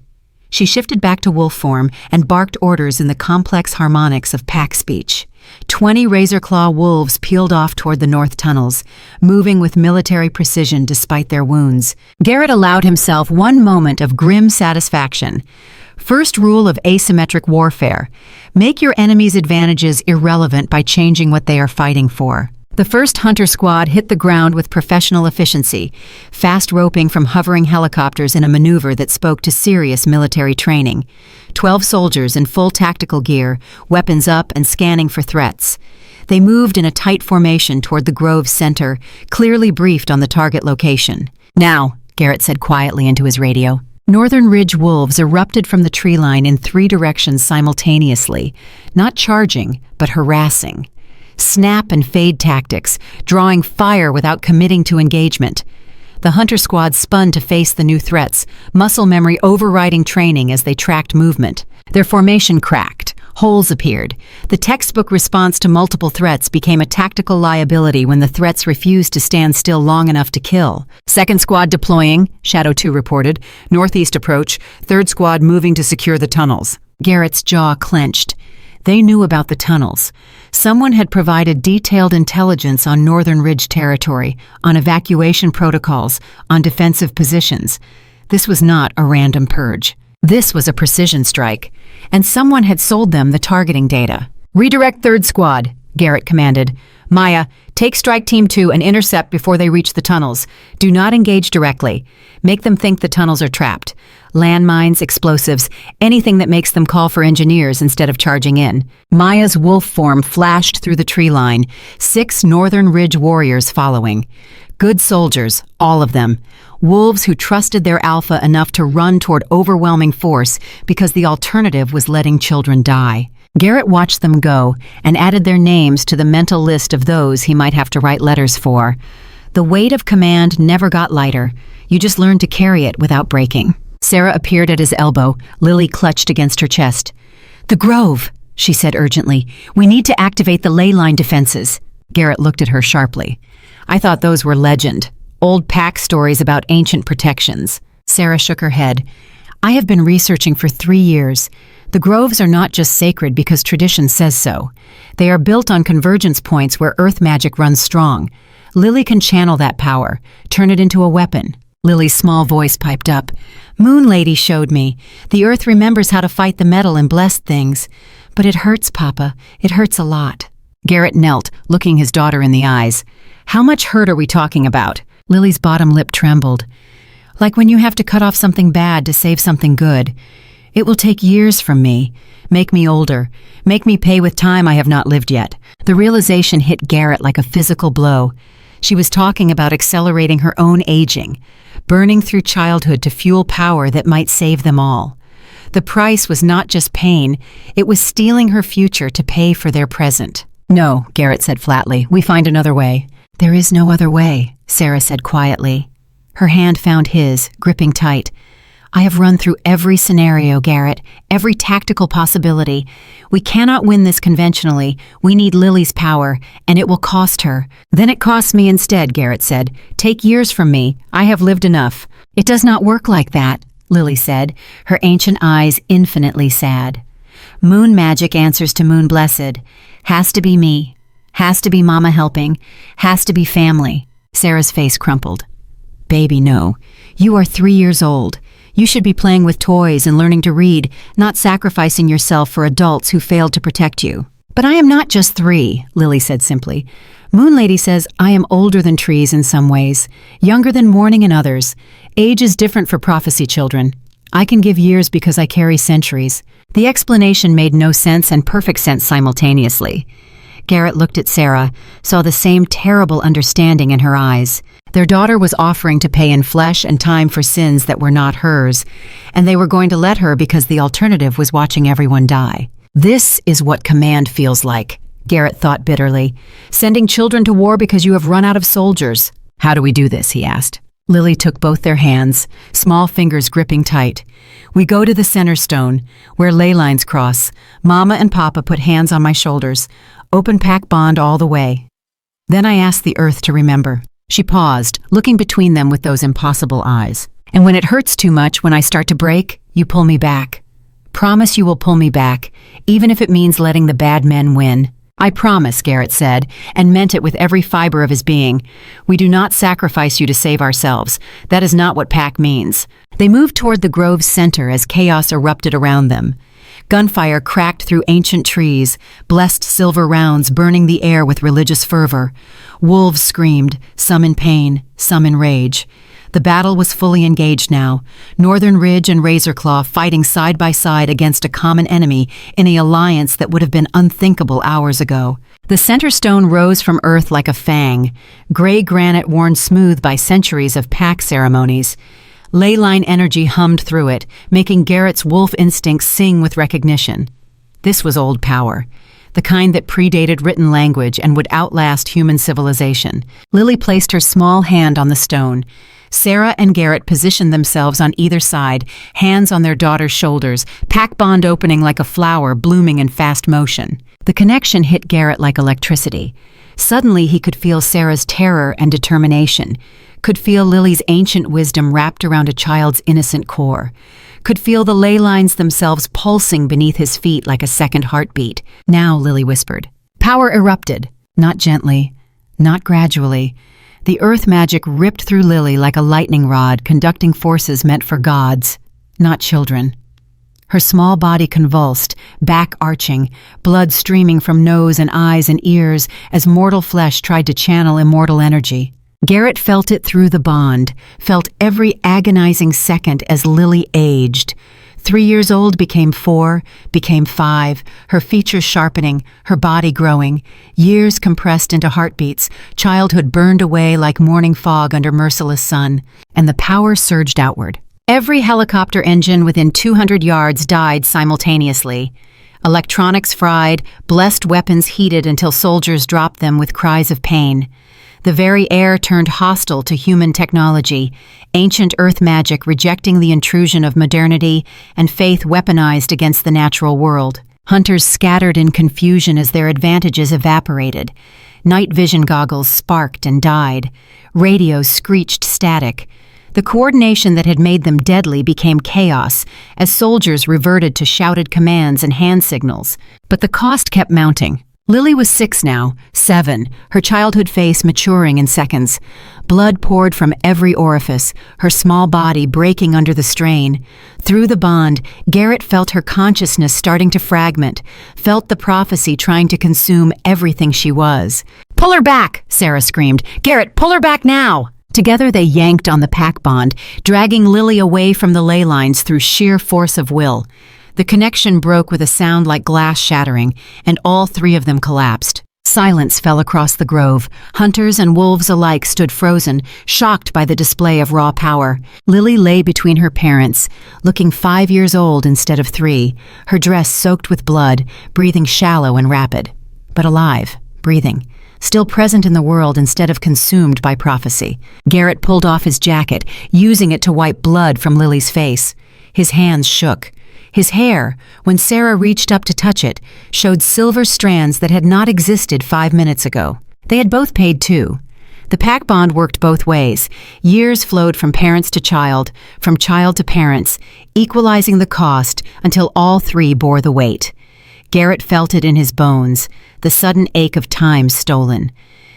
She shifted back to wolf form and barked orders in the complex harmonics of pack speech. 20 Razorclaw wolves peeled off toward the north tunnels, moving with military precision despite their wounds. Garrett allowed himself one moment of grim satisfaction. First rule of asymmetric warfare: make your enemy's advantages irrelevant by changing what they are fighting for. The first hunter squad hit the ground with professional efficiency, fast roping from hovering helicopters in a maneuver that spoke to serious military training. 12 soldiers in full tactical gear, weapons up and scanning for threats. They moved in a tight formation toward the grove's center, clearly briefed on the target location. Now, Garrett said quietly into his radio. Northern Ridge wolves erupted from the tree line in 3 directions simultaneously, not charging, but harassing. Snap and fade tactics, drawing fire without committing to engagement. The hunter squad spun to face the new threats, muscle memory overriding training as they tracked movement. Their formation cracked. Holes appeared. The textbook response to multiple threats became a tactical liability when the threats refused to stand still long enough to kill. Second squad deploying, Shadow 2 reported. Northeast approach. Third squad moving to secure the tunnels. Garrett's jaw clenched. They knew about the tunnels. Someone had provided detailed intelligence on Northern Ridge territory, on evacuation protocols, on defensive positions. This was not a random purge. This was a precision strike, and someone had sold them the targeting data. Redirect third squad, Garrett commanded. Maya, take Strike Team 2 and intercept before they reach the tunnels. Do not engage directly. Make them think the tunnels are trapped. Landmines, explosives, anything that makes them call for engineers instead of charging in. Maya's wolf form flashed through the tree line, 6 Northern Ridge warriors following. Good soldiers, all of them. Wolves who trusted their alpha enough to run toward overwhelming force because the alternative was letting children die. Garrett watched them go and added their names to the mental list of those he might have to write letters for. The weight of command never got lighter. You just learned to carry it without breaking. Sarah appeared at his elbow, Lily clutched against her chest. "The Grove," she said urgently. "We need to activate the ley line defenses." Garrett looked at her sharply. "I thought those were legend. Old pack stories about ancient protections." Sarah shook her head. "I have been researching for 3 years. The groves are not just sacred because tradition says so. They are built on convergence points where earth magic runs strong. Lily can channel that power, turn it into a weapon." Lily's small voice piped up. "Moon Lady showed me. The earth remembers how to fight the metal and blessed things. But it hurts, Papa. It hurts a lot." Garrett knelt, looking his daughter in the eyes. "How much hurt are we talking about?" Lily's bottom lip trembled. "Like when you have to cut off something bad to save something good. It will take years from me. Make me older. Make me pay with time I have not lived yet." The realization hit Garrett like a physical blow. She was talking about accelerating her own aging, burning through childhood to fuel power that might save them all. The price was not just pain, it was stealing her future to pay for their present. "No," Garrett said flatly, "we find another way." "There is no other way," Sarah said quietly. Her hand found his, gripping tight. "I have run through every scenario, Garrett, every tactical possibility. We cannot win this conventionally. We need Lily's power, and it will cost her." "Then it costs me instead," Garrett said. "Take years from me. I have lived enough." "It does not work like that," Lily said, her ancient eyes infinitely sad. "Moon magic answers to Moon Blessed. Has to be me. Has to be Mama helping. Has to be family." Sarah's face crumpled. "Baby, no. You are 3 years old. You should be playing with toys and learning to read, not sacrificing yourself for adults who failed to protect you." "But I am not just 3, Lily said simply. "Moon Lady says I am older than trees in some ways, younger than morning in others. Age is different for prophecy children. I can give years because I carry centuries." The explanation made no sense and perfect sense simultaneously. Garrett looked at Sarah, saw the same terrible understanding in her eyes. Their daughter was offering to pay in flesh and time for sins that were not hers, and they were going to let her because the alternative was watching everyone die. "This is what command feels like," Garrett thought bitterly. "Sending children to war because you have run out of soldiers." "How do we do this?" he asked. Lily took both their hands, small fingers gripping tight. "We go to the center stone, where ley lines cross. Mama and Papa put hands on my shoulders. Open pack bond all the way. Then I ask the earth to remember." She paused, looking between them with those impossible eyes. "And when it hurts too much, when I start to break, you pull me back. Promise you will pull me back, even if it means letting the bad men win." "I promise," Garrett said, and meant it with every fiber of his being. "We do not sacrifice you to save ourselves. That is not what pack means." They moved toward the grove's center as chaos erupted around them. Gunfire cracked through ancient trees, blessed silver rounds burning the air with religious fervor. Wolves screamed, some in pain, some in rage. The battle was fully engaged now, Northern Ridge and Razorclaw fighting side by side against a common enemy in an alliance that would have been unthinkable hours ago. The center stone rose from earth like a fang, gray granite worn smooth by centuries of pack ceremonies. Ley line energy hummed through it, making Garrett's wolf instincts sing with recognition. This was old power, the kind that predated written language and would outlast human civilization. Lily placed her small hand on the stone. Sarah and Garrett positioned themselves on either side, hands on their daughter's shoulders, pack bond opening like a flower blooming in fast motion. The connection hit Garrett like electricity. Suddenly he could feel Sarah's terror and determination, could feel Lily's ancient wisdom wrapped around a child's innocent core, could feel the ley lines themselves pulsing beneath his feet like a second heartbeat. "Now," Lily whispered. Power erupted, not gently, not gradually. The earth magic ripped through Lily like a lightning rod, conducting forces meant for gods, not children. Her small body convulsed, back arching, blood streaming from nose and eyes and ears as mortal flesh tried to channel immortal energy. Garrett felt it through the bond, felt every agonizing second as Lily aged. 3 years old became 4, became 5, her features sharpening, her body growing, years compressed into heartbeats, childhood burned away like morning fog under merciless sun, and the power surged outward. Every helicopter engine within 200 yards died simultaneously. Electronics fried, blessed weapons heated until soldiers dropped them with cries of pain. The very air turned hostile to human technology, ancient earth magic rejecting the intrusion of modernity, and faith weaponized against the natural world. Hunters scattered in confusion as their advantages evaporated. Night vision goggles sparked and died. Radios screeched static. The coordination that had made them deadly became chaos as soldiers reverted to shouted commands and hand signals. But the cost kept mounting. Lily was 6 now, 7, her childhood face maturing in seconds. Blood poured from every orifice, her small body breaking under the strain. Through the bond, Garrett felt her consciousness starting to fragment, felt the prophecy trying to consume everything she was. "Pull her back!" Sarah screamed. "Garrett, pull her back now!" Together they yanked on the pack bond, dragging Lily away from the ley lines through sheer force of will. The connection broke with a sound like glass shattering, and all 3 of them collapsed. Silence fell across the grove. Hunters and wolves alike stood frozen, shocked by the display of raw power. Lily lay between her parents, looking 5 years old instead of 3, her dress soaked with blood, breathing shallow and rapid. But alive, breathing. Still present in the world instead of consumed by prophecy. Garrett pulled off his jacket, using it to wipe blood from Lily's face. His hands shook. His hair, when Sarah reached up to touch it, showed silver strands that had not existed 5 minutes ago. They had both paid too. The pack bond worked both ways. Years flowed from parents to child, from child to parents, equalizing the cost until all 3 bore the weight. Garrett felt it in his bones, the sudden ache of time stolen.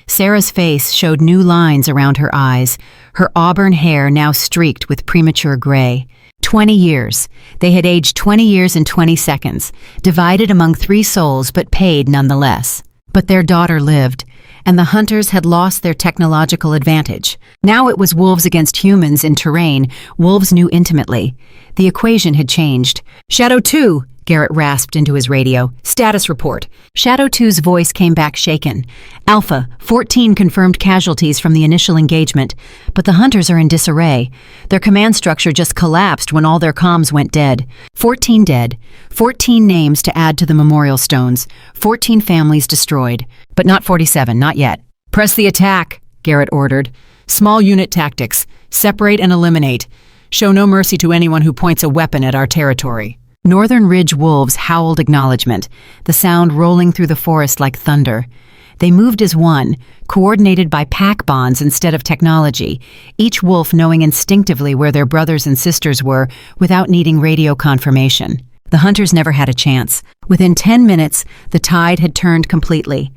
Sarah's face showed new lines around her eyes, her auburn hair now streaked with premature gray. 20 years. They had aged 20 years in 20 seconds, divided among 3 souls but paid nonetheless. But their daughter lived, and the hunters had lost their technological advantage. Now it was wolves against humans in terrain wolves knew intimately. The equation had changed. "Shadow 2, Garrett rasped into his radio. "Status report." Shadow 2's voice came back shaken. "Alpha, 14 confirmed casualties from the initial engagement, but the hunters are in disarray. Their command structure just collapsed when all their comms went dead. 14 dead, 14 names to add to the memorial stones, 14 families destroyed. But not 47, not yet." "Press the attack," Garrett ordered. "Small unit tactics. Separate and eliminate. Show no mercy to anyone who points a weapon at our territory." Northern Ridge wolves howled acknowledgement, the sound rolling through the forest like thunder. They moved as one, coordinated by pack bonds instead of technology, each wolf knowing instinctively where their brothers and sisters were without needing radio confirmation. The hunters never had a chance. Within 10 minutes, the tide had turned completely.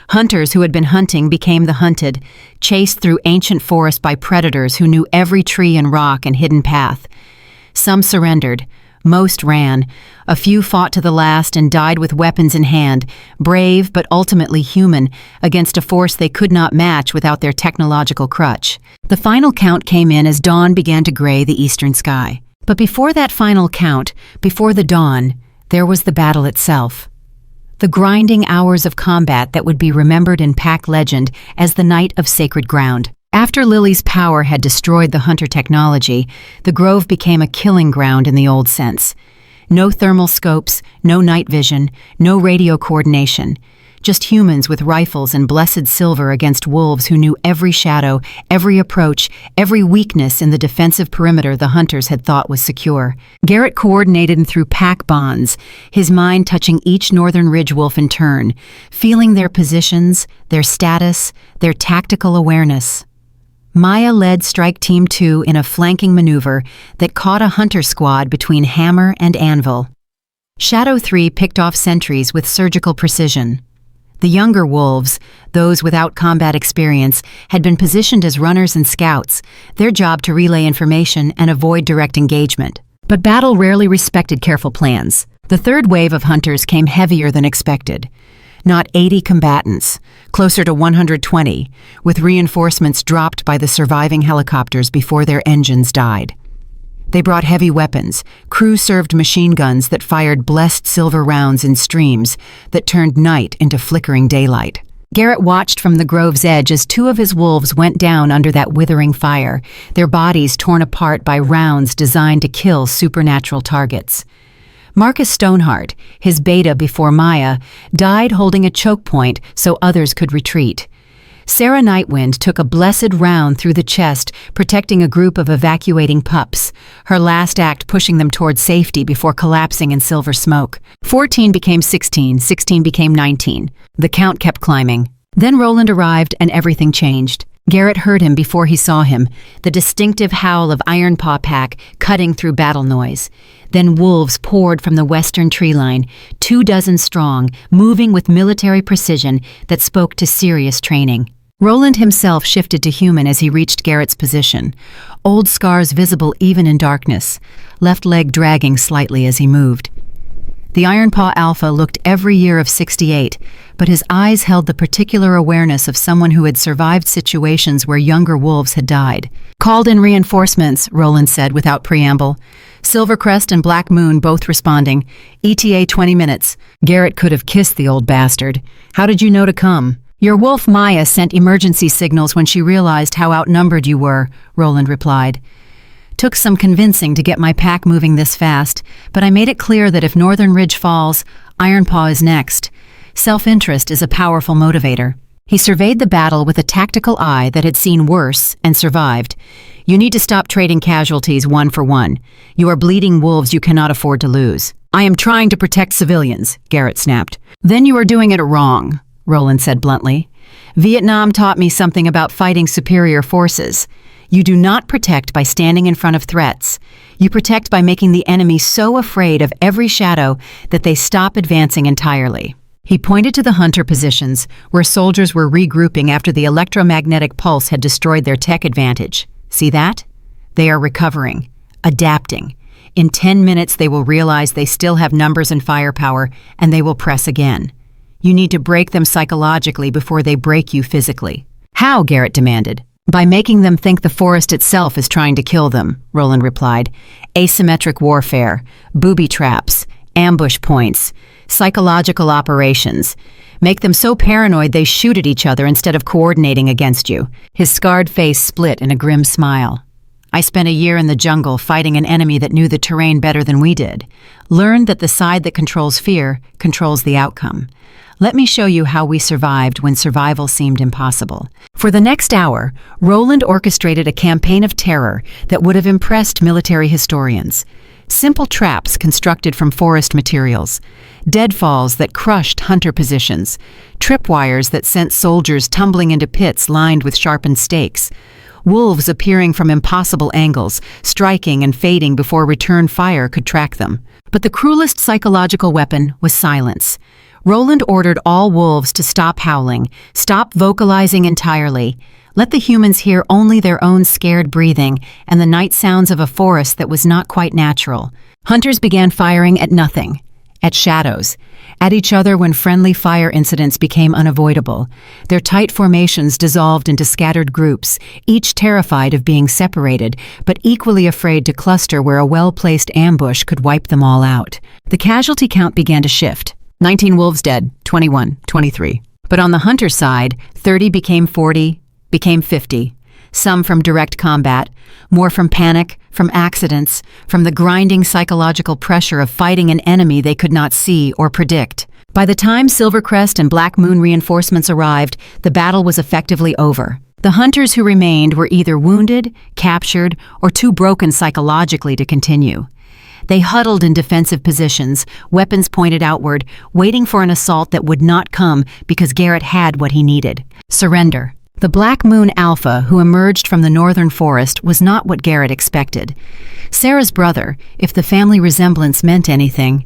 Hunters who had been hunting became the hunted, chased through ancient forest by predators who knew every tree and rock and hidden path. Some surrendered. Most ran. A few fought to the last and died with weapons in hand, brave but ultimately human, against a force they could not match without their technological crutch. The final count came in as dawn began to gray the eastern sky. But before that final count, before the dawn, there was the battle itself. The grinding hours of combat that would be remembered in pack legend as the night of sacred ground. After Lily's power had destroyed the hunter technology, the grove became a killing ground in the old sense. No thermal scopes, no night vision, no radio coordination. Just humans with rifles and blessed silver against wolves who knew every shadow, every approach, every weakness in the defensive perimeter the hunters had thought was secure. Garrett coordinated through pack bonds, his mind touching each northern ridge wolf in turn, feeling their positions, their status, their tactical awareness. Maya led Strike Team 2 in a flanking maneuver that caught a hunter squad between hammer and anvil. Shadow 3 picked off sentries with surgical precision. The younger wolves, those without combat experience, had been positioned as runners and scouts, their job to relay information and avoid direct engagement. But battle rarely respected careful plans. The third wave of hunters came heavier than expected. Not 80 combatants, closer to 120, with reinforcements dropped by the surviving helicopters before their engines died. They brought heavy weapons, crew-served machine guns that fired blessed silver rounds in streams that turned night into flickering daylight. Garrett watched from the grove's edge as two of his wolves went down under that withering fire, their bodies torn apart by rounds designed to kill supernatural targets. Marcus Stoneheart, his beta before Maya, died holding a choke point so others could retreat. Sarah Nightwind took a blessed round through the chest, protecting a group of evacuating pups, her last act pushing them toward safety before collapsing in silver smoke. 14 became 16, 16 became 19. The count kept climbing. Then Roland arrived and everything changed. Garrett heard him before he saw him, the distinctive howl of Ironpaw Pack cutting through battle noise. Then wolves poured from the western tree line, 24 strong, moving with military precision that spoke to serious training. Roland himself shifted to human as he reached Garrett's position, old scars visible even in darkness, left leg dragging slightly as he moved. The Ironpaw Alpha looked every year of 68, but his eyes held the particular awareness of someone who had survived situations where younger wolves had died. "Called in reinforcements," Roland said without preamble. Silvercrest and Black Moon both responding. ETA 20 minutes. Garrett could have kissed the old bastard. "How did you know to come?" "Your wolf Maya sent emergency signals when she realized how outnumbered you were," Roland replied. "Took some convincing to get my pack moving this fast, but I made it clear that if Northern Ridge falls, Ironpaw is next. Self-interest is a powerful motivator." He surveyed the battle with a tactical eye that had seen worse and survived. "You need to stop trading casualties one for one. You are bleeding wolves you cannot afford to lose." "I am trying to protect civilians," Garrett snapped. "Then you are doing it wrong," Roland said bluntly. "Vietnam taught me something about fighting superior forces. You do not protect by standing in front of threats. You protect by making the enemy so afraid of every shadow that they stop advancing entirely." He pointed to the hunter positions, where soldiers were regrouping after the electromagnetic pulse had destroyed their tech advantage. "See that? They are recovering, adapting. In 10 minutes they will realize they still have numbers and firepower, and they will press again. You need to break them psychologically before they break you physically." "How?" Garrett demanded. "By making them think the forest itself is trying to kill them," Roland replied. "Asymmetric warfare, booby traps, ambush points, psychological operations. Make them so paranoid they shoot at each other instead of coordinating against you." His scarred face split in a grim smile. "I spent a year in the jungle fighting an enemy that knew the terrain better than we did. Learned that the side that controls fear controls the outcome. Let me show you how we survived when survival seemed impossible." For the next hour, Roland orchestrated a campaign of terror that would have impressed military historians. Simple traps constructed from forest materials, deadfalls that crushed hunter positions, tripwires that sent soldiers tumbling into pits lined with sharpened stakes, wolves appearing from impossible angles, striking and fading before return fire could track them. But the cruelest psychological weapon was silence. Roland ordered all wolves to stop howling, stop vocalizing entirely. Let the humans hear only their own scared breathing and the night sounds of a forest that was not quite natural. Hunters began firing at nothing, at shadows, at each other when friendly fire incidents became unavoidable. Their tight formations dissolved into scattered groups, each terrified of being separated, but equally afraid to cluster where a well-placed ambush could wipe them all out. The casualty count began to shift. 19 wolves dead, 21, 23. But on the hunter side, 30 became 40, became 50. Some from direct combat, more from panic, from accidents, from the grinding psychological pressure of fighting an enemy they could not see or predict. By the time Silvercrest and Black Moon reinforcements arrived, the battle was effectively over. The hunters who remained were either wounded, captured, or too broken psychologically to continue. They huddled in defensive positions, weapons pointed outward, waiting for an assault that would not come because Garrett had what he needed: surrender. The Black Moon Alpha, who emerged from the northern forest, was not what Garrett expected. Sarah's brother, if the family resemblance meant anything.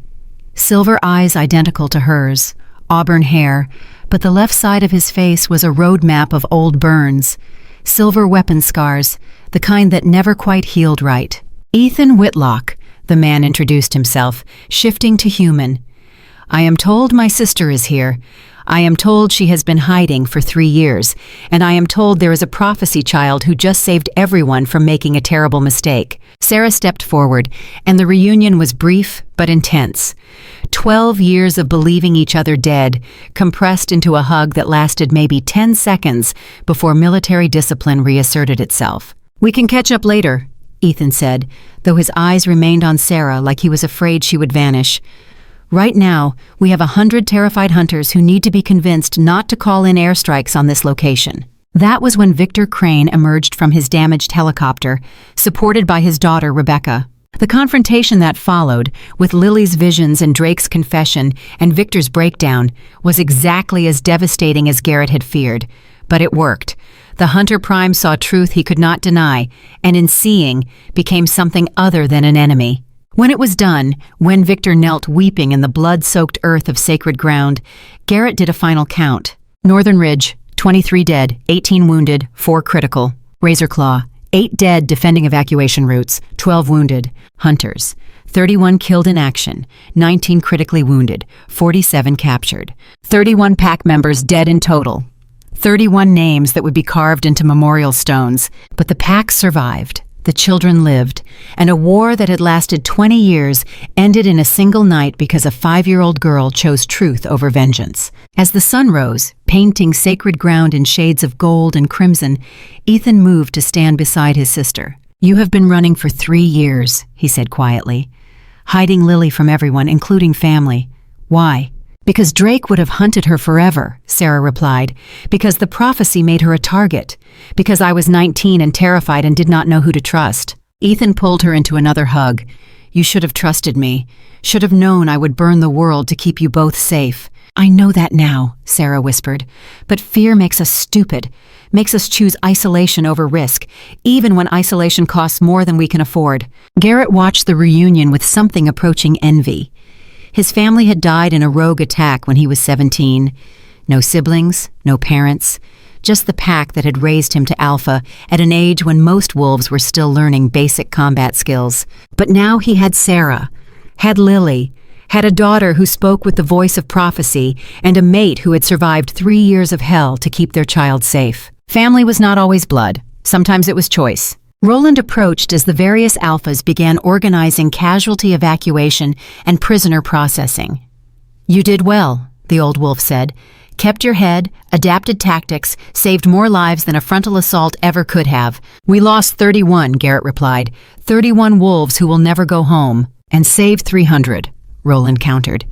Silver eyes identical to hers, auburn hair, but the left side of his face was a road map of old burns. Silver weapon scars, the kind that never quite healed right. Ethan Whitlock, The man introduced himself, shifting to human. I am told my sister is here. I am told she has been hiding for 3 years, and I am told there is a prophecy child who just saved everyone from making a terrible mistake. Sarah stepped forward, and the reunion was brief but intense. 12 years of believing each other dead, compressed into a hug that lasted maybe 10 seconds before military discipline reasserted itself. We can catch up later, Ethan said, though his eyes remained on Sarah like he was afraid she would vanish. Right now, we have 100 terrified hunters who need to be convinced not to call in airstrikes on this location. That was when Victor Crane emerged from his damaged helicopter, supported by his daughter Rebecca. The confrontation that followed, with Lily's visions and Drake's confession and Victor's breakdown, was exactly as devastating as Garrett had feared. But it worked. The Hunter Prime saw truth he could not deny, and in seeing, became something other than an enemy. When it was done, when Victor knelt weeping in the blood-soaked earth of sacred ground, Garrett did a final count. Northern Ridge, 23 dead, 18 wounded, 4 critical. Razorclaw, 8 dead defending evacuation routes, 12 wounded. Hunters, 31 killed in action, 19 critically wounded, 47 captured. 31 pack members dead in total. 31 names that would be carved into memorial stones. But the pack survived. The children lived, and a war that had lasted 20 years ended in a single night because a 5-year-old girl chose truth over vengeance. As the sun rose, painting sacred ground in shades of gold and crimson, Ethan moved to stand beside his sister. You have been running for 3 years, he said quietly, hiding Lily from everyone, including family. Why? Because Drake would have hunted her forever, Sarah replied. Because the prophecy made her a target. Because I was 19 and terrified and did not know who to trust. Ethan pulled her into another hug. You should have trusted me. Should have known I would burn the world to keep you both safe. I know that now, Sarah whispered. But fear makes us stupid. Makes us choose isolation over risk, even when isolation costs more than we can afford. Garrett watched the reunion with something approaching envy. His family had died in a rogue attack when he was 17. No siblings, no parents, just the pack that had raised him to Alpha at an age when most wolves were still learning basic combat skills. But now he had Sarah, had Lily, had a daughter who spoke with the voice of prophecy, and a mate who had survived 3 years of hell to keep their child safe. Family was not always blood. Sometimes it was choice. Roland approached as the various alphas began organizing casualty evacuation and prisoner processing. You did well, the old wolf said. Kept your head, adapted tactics, saved more lives than a frontal assault ever could have. We lost 31, Garrett replied. 31 wolves who will never go home. And saved 300, Roland countered.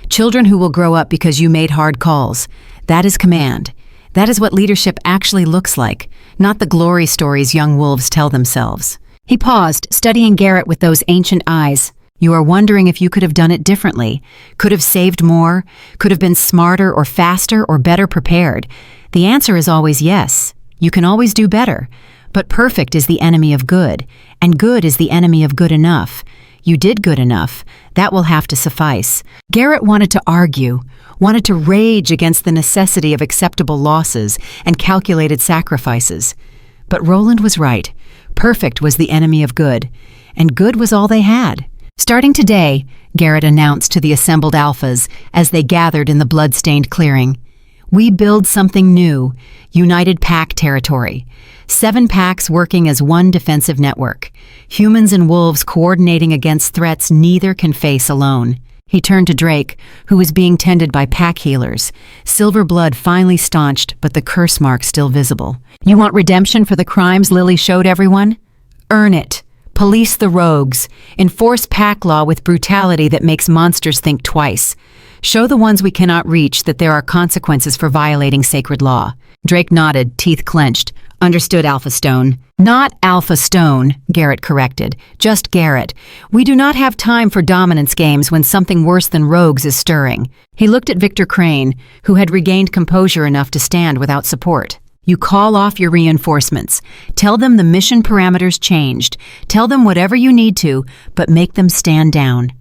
Children who will grow up because you made hard calls. That is command. That is what leadership actually looks like, not the glory stories young wolves tell themselves. He paused, studying Garrett with those ancient eyes. You are wondering if you could have done it differently, could have saved more, could have been smarter or faster or better prepared. The answer is always yes. You can always do better. But perfect is the enemy of good, and good is the enemy of good enough. You did good enough. That will have to suffice. Garrett wanted to argue, wanted to rage against the necessity of acceptable losses and calculated sacrifices. But Roland was right. Perfect was the enemy of good, and good was all they had. Starting today, Garrett announced to the assembled alphas as they gathered in the blood-stained clearing, we build something new, united pack territory. 7 packs working as one defensive network. Humans and wolves coordinating against threats neither can face alone. He turned to Drake, who was being tended by pack healers. Silver blood finally staunched, but the curse mark still visible. You want redemption for the crimes Lily showed everyone? Earn it. Police the rogues. Enforce pack law with brutality that makes monsters think twice. Show the ones we cannot reach that there are consequences for violating sacred law. Drake nodded, teeth clenched. Understood, Alpha Stone. Not Alpha Stone, Garrett corrected. Just Garrett. We do not have time for dominance games when something worse than rogues is stirring. He looked at Victor Crane, who had regained composure enough to stand without support. You call off your reinforcements. Tell them the mission parameters changed. Tell them whatever you need to, but make them stand down.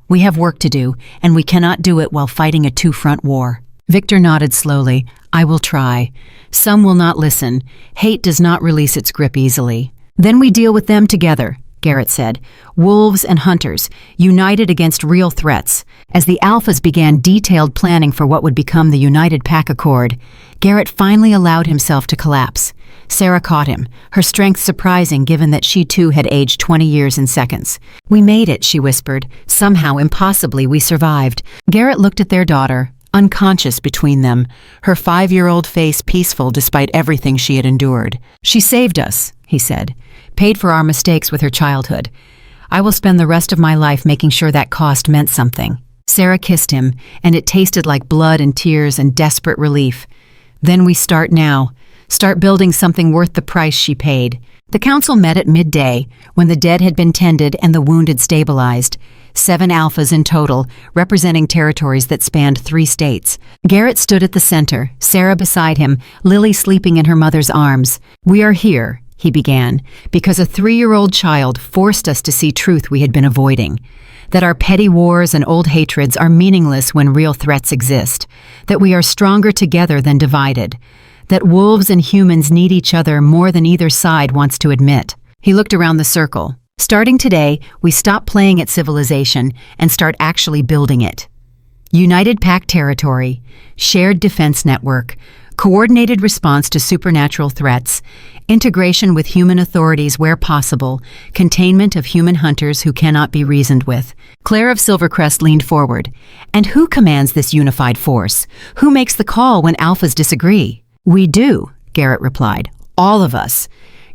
We have work to do, and we cannot do it while fighting a two-front war. Victor nodded slowly. I will try. Some will not listen. Hate does not release its grip easily. Then we deal with them together. Garrett said. Wolves and hunters, united against real threats. As the Alphas began detailed planning for what would become the United Pack Accord, Garrett finally allowed himself to collapse. Sarah caught him, her strength surprising given that she too had aged 20 years in seconds. "We made it," she whispered. "Somehow, impossibly, we survived." Garrett looked at their daughter, unconscious between them, her 5-year-old face peaceful despite everything she had endured. "She saved us," he said, "paid for our mistakes with her childhood. I will spend the rest of my life making sure that cost meant something." Sarah kissed him, and it tasted like blood and tears and desperate relief. "Then we start now. Start building something worth the price she paid." The council met at midday, when the dead had been tended and the wounded stabilized. 7 Alphas in total, representing territories that spanned 3 states. Garrett stood at the center, Sarah beside him, Lily sleeping in her mother's arms. "We are here," he began, "because a 3-year-old child forced us to see truth we had been avoiding. That our petty wars and old hatreds are meaningless when real threats exist. That we are stronger together than divided. That wolves and humans need each other more than either side wants to admit." He looked around the circle. "Starting today, we stop playing at civilization and start actually building it. United Pack territory, shared defense network, coordinated response to supernatural threats, integration with human authorities where possible, containment of human hunters who cannot be reasoned with." Claire of Silvercrest leaned forward. "And who commands this unified force? Who makes the call when Alphas disagree?" "We do," Garrett replied. "All of us.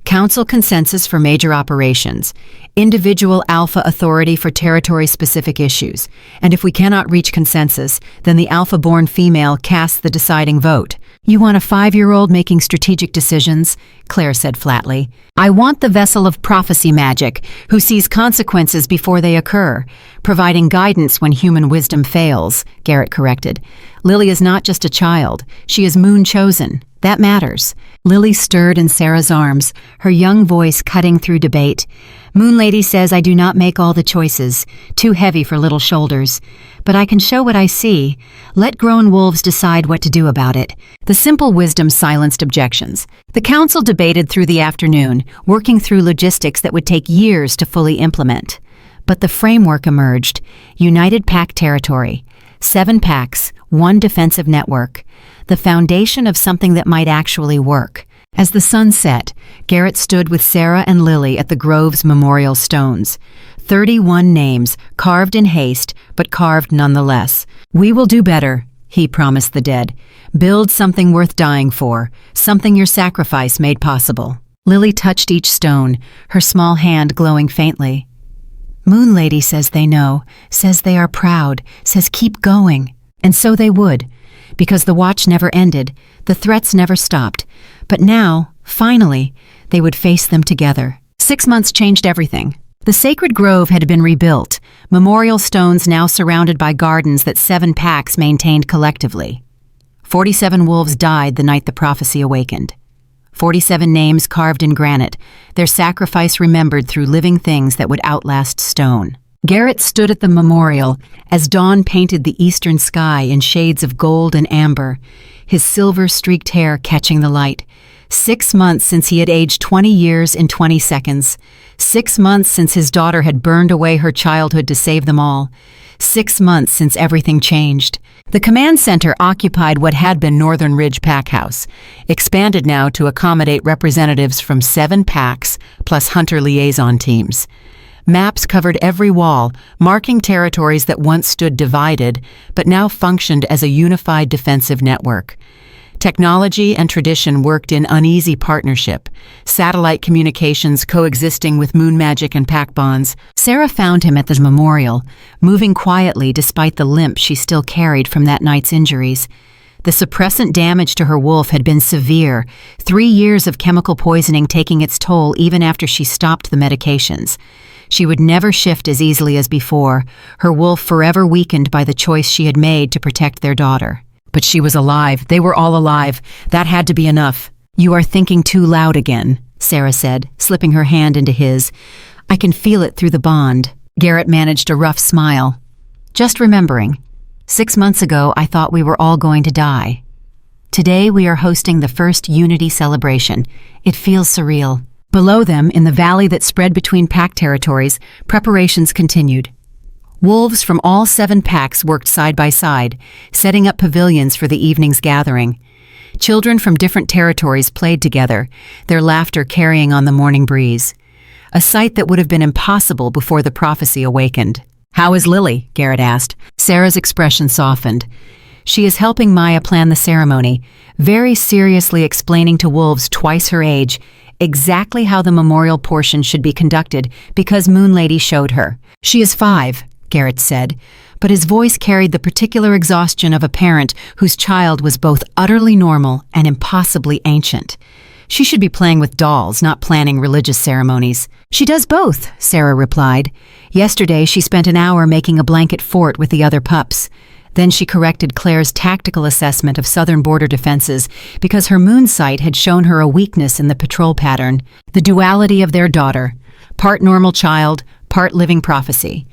Council consensus for major operations, individual Alpha authority for territory-specific issues, and if we cannot reach consensus, then the Alpha-born female casts the deciding vote." "You want a 5-year-old making strategic decisions?" Claire said flatly. "I want the vessel of prophecy magic, who sees consequences before they occur, providing guidance when human wisdom fails," Garrett corrected. "Lily is not just a child, she is moon-chosen. That matters." Lily stirred in Sarah's arms, her young voice cutting through debate. "Moon Lady says I do not make all the choices, too heavy for little shoulders. But I can show what I see. Let grown wolves decide what to do about it." The simple wisdom silenced objections. The council debated through the afternoon, working through logistics that would take years to fully implement. But the framework emerged. United Pack territory. 7 packs, 1 defensive network. The foundation of something that might actually work. As the sun set, Garrett stood with Sarah and Lily at the Grove's memorial stones. 31 names, carved in haste, but carved nonetheless. "We will do better," he promised the dead. "Build something worth dying for, something your sacrifice made possible." Lily touched each stone, her small hand glowing faintly. "Moon Lady says they know, says they are proud, says keep going." And so they would, because the watch never ended, the threats never stopped. But now, finally, they would face them together. 6 months changed everything. The sacred grove had been rebuilt, memorial stones now surrounded by gardens that 7 packs maintained collectively. 47 wolves died the night the prophecy awakened. 47 names carved in granite, their sacrifice remembered through living things that would outlast stone. Garrett stood at the memorial as dawn painted the eastern sky in shades of gold and amber, his silver-streaked hair catching the light. 6 months since he had aged 20 years in 20 seconds. 6 months since his daughter had burned away her childhood to save them all. 6 months since everything changed. The command center occupied what had been Northern Ridge Pack House, expanded now to accommodate representatives from 7 packs plus hunter liaison teams. Maps covered every wall, marking territories that once stood divided, but now functioned as a unified defensive network. Technology and tradition worked in uneasy partnership, satellite communications coexisting with moon magic and pack bonds. Sarah found him at the memorial, moving quietly despite the limp she still carried from that night's injuries. The suppressant damage to her wolf had been severe, 3 years of chemical poisoning taking its toll even after she stopped the medications. She would never shift as easily as before, her wolf forever weakened by the choice she had made to protect their daughter. But she was alive. They were all alive. That had to be enough. "You are thinking too loud again," Sarah said, slipping her hand into his. "I can feel it through the bond." Garrett managed a rough smile. "Just remembering. 6 months ago, I thought we were all going to die. Today, we are hosting the first Unity celebration. It feels surreal." Below them, in the valley that spread between pack territories, preparations continued. Wolves from all 7 packs worked side by side, setting up pavilions for the evening's gathering. Children from different territories played together, their laughter carrying on the morning breeze. A sight that would have been impossible before the prophecy awakened. "How is Lily?" Garrett asked. Sarah's expression softened. "She is helping Maya plan the ceremony, very seriously explaining to wolves twice her age exactly how the memorial portion should be conducted because Moon Lady showed her. She is 5, Garrett said, but his voice carried the particular exhaustion of a parent whose child was both utterly normal and impossibly ancient. She should be playing with dolls, not planning religious ceremonies. "She does both," Sarah replied. "Yesterday she spent an hour making a blanket fort with the other pups. Then she corrected Claire's tactical assessment of southern border defenses because her moon sight had shown her a weakness in the patrol pattern, the duality of their daughter, part normal child, part living prophecy.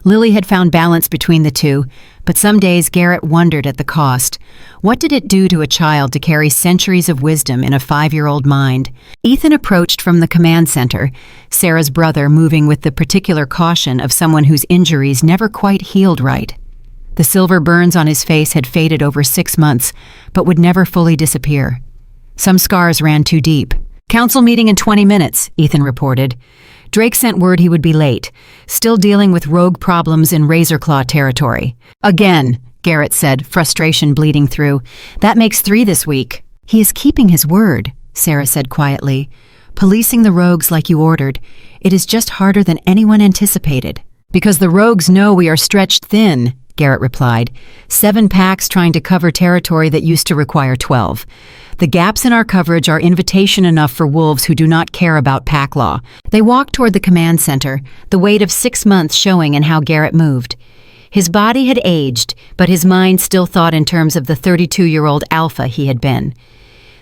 Lily had found balance between the two, but some days Garrett wondered at the cost. What did it do to a child to carry centuries of wisdom in a 5-year-old mind? Ethan approached from the command center, Sarah's brother moving with the particular caution of someone whose injuries never quite healed right. The silver burns on his face had faded over 6 months, but would never fully disappear. Some scars ran too deep. "Council meeting in 20 minutes, Ethan reported. Drake sent word he would be late, still dealing with rogue problems in Razorclaw territory. "Again," Garrett said, frustration bleeding through. "That makes 3 this week." "He is keeping his word," Sarah said quietly. "Policing the rogues like you ordered. It is just harder than anyone anticipated." "Because the rogues know we are stretched thin," Garrett replied. 7 packs trying to cover territory that used to require 12. The gaps in our coverage are invitation enough for wolves who do not care about pack law. They walked toward the command center, the weight of 6 months showing in how Garrett moved. His body had aged, but his mind still thought in terms of the 32-year-old alpha he had been.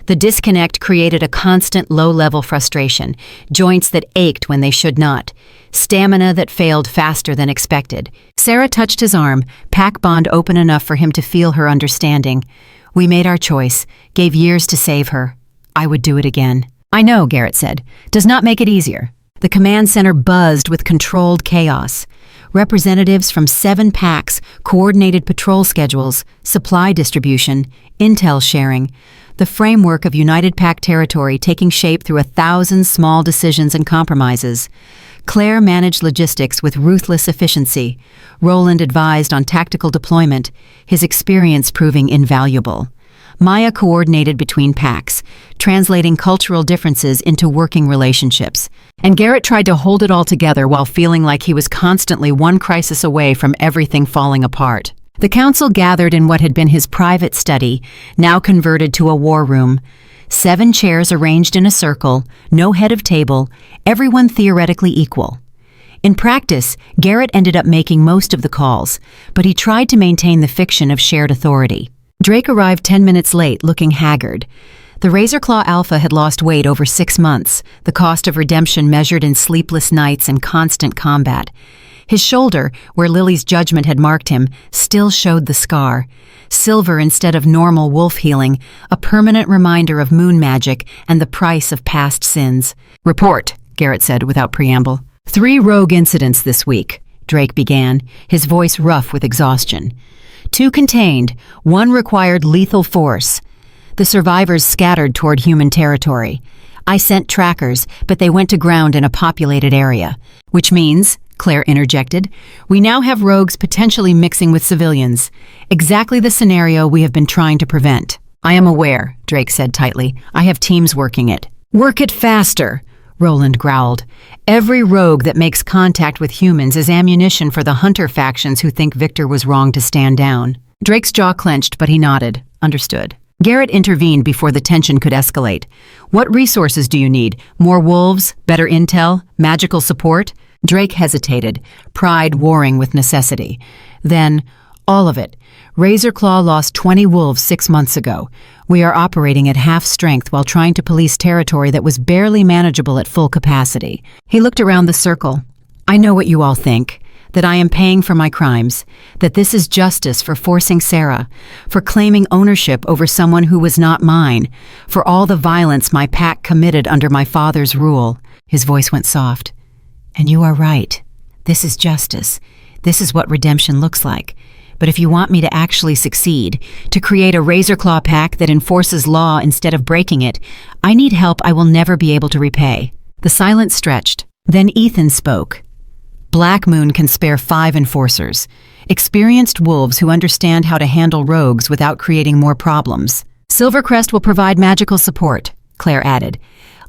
The disconnect created a constant low-level frustration, joints that ached when they should not, stamina that failed faster than expected. Sarah touched his arm, pack bond open enough for him to feel her understanding. "We made our choice, gave years to save her. I would do it again." "I know," Garrett said. "Does not make it easier." The command center buzzed with controlled chaos. Representatives from 7 packs, coordinated patrol schedules, supply distribution, intel sharing, the framework of United Pack territory taking shape through 1,000 small decisions and compromises. Claire managed logistics with ruthless efficiency. Roland advised on tactical deployment, his experience proving invaluable. Maya coordinated between packs, translating cultural differences into working relationships. And Garrett tried to hold it all together while feeling like he was constantly one crisis away from everything falling apart. The council gathered in what had been his private study, now converted to a war room. 7 chairs arranged in a circle, no head of table, everyone theoretically equal. In practice, Garrett ended up making most of the calls, but he tried to maintain the fiction of shared authority. Drake arrived 10 minutes late, looking haggard. The Razorclaw Alpha had lost weight over 6 months, the cost of redemption measured in sleepless nights and constant combat. His shoulder, where Lily's judgment had marked him, still showed the scar. Silver instead of normal wolf healing, a permanent reminder of moon magic and the price of past sins. "Report," Garrett said without preamble. 3 rogue incidents this week, Drake began, his voice rough with exhaustion. 2 contained, 1 required lethal force. The survivors scattered toward human territory. I sent trackers, but they went to ground in a populated area. "Which means," Claire interjected, "we now have rogues potentially mixing with civilians. Exactly the scenario we have been trying to prevent." "I am aware," Drake said tightly. "I have teams working it." "Work it faster," Roland growled. "Every rogue that makes contact with humans is ammunition for the hunter factions who think Victor was wrong to stand down." Drake's jaw clenched, but he nodded. Understood. Garrett intervened before the tension could escalate. "What resources do you need? More wolves? Better intel? Magical support?" Drake hesitated, pride warring with necessity. Then, "All of it. Razorclaw lost 20 wolves 6 months ago. We are operating at half strength while trying to police territory that was barely manageable at full capacity." He looked around the circle. "I know what you all think. that I am paying for my crimes, that this is justice for forcing Sarah, for claiming ownership over someone who was not mine, for all the violence my pack committed under my father's rule." His voice went soft. "And you are right. This is justice. This is what redemption looks like. But if you want me to actually succeed, to create a Razorclaw pack that enforces law instead of breaking it, I need help I will never be able to repay." The silence stretched. Then Ethan spoke. "Black Moon can spare 5 enforcers, experienced wolves who understand how to handle rogues without creating more problems. Silvercrest will provide magical support," Claire added.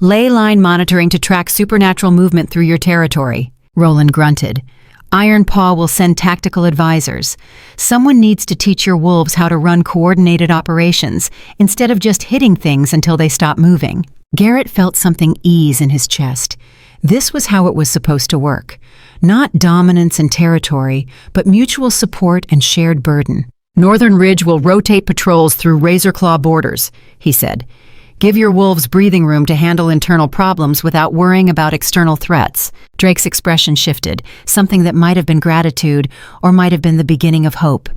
"Ley line monitoring to track supernatural movement through your territory." Roland grunted. "Iron Paw will send tactical advisors. Someone needs to teach your wolves how to run coordinated operations instead of just hitting things until they stop moving." Garrett felt something ease in his chest. This was how it was supposed to work. Not dominance and territory, but mutual support and shared burden. "Northern Ridge will rotate patrols through Razorclaw borders," he said. "Give your wolves breathing room to handle internal problems without worrying about external threats." Drake's expression shifted, something that might have been gratitude or might have been the beginning of hope.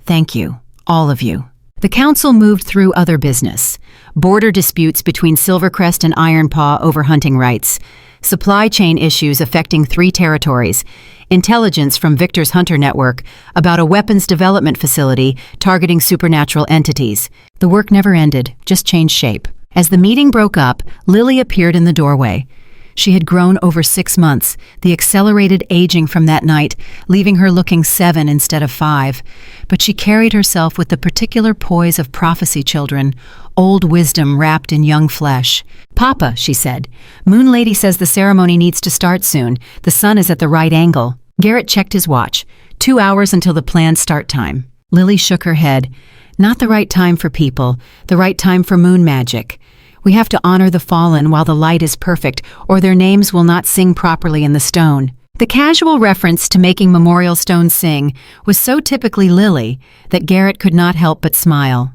"Thank you, all of you." The council moved through other business. Border disputes between Silvercrest and Ironpaw over hunting rights. Supply chain issues affecting 3 territories. Intelligence from Victor's Hunter Network about a weapons development facility targeting supernatural entities. The work never ended, just changed shape. As the meeting broke up, Lily appeared in the doorway. She had grown over 6 months, the accelerated aging from that night, leaving her looking 7 instead of 5. But she carried herself with the particular poise of prophecy children, old wisdom wrapped in young flesh. "Papa," she said, "Moon Lady says the ceremony needs to start soon. The sun is at the right angle." Garrett checked his watch. 2 hours until the planned start time. Lily shook her head. "Not the right time for people, the right time for moon magic. We have to honor the fallen while the light is perfect, or their names will not sing properly in the stone." The casual reference to making memorial stones sing was so typically Lily that Garrett could not help but smile.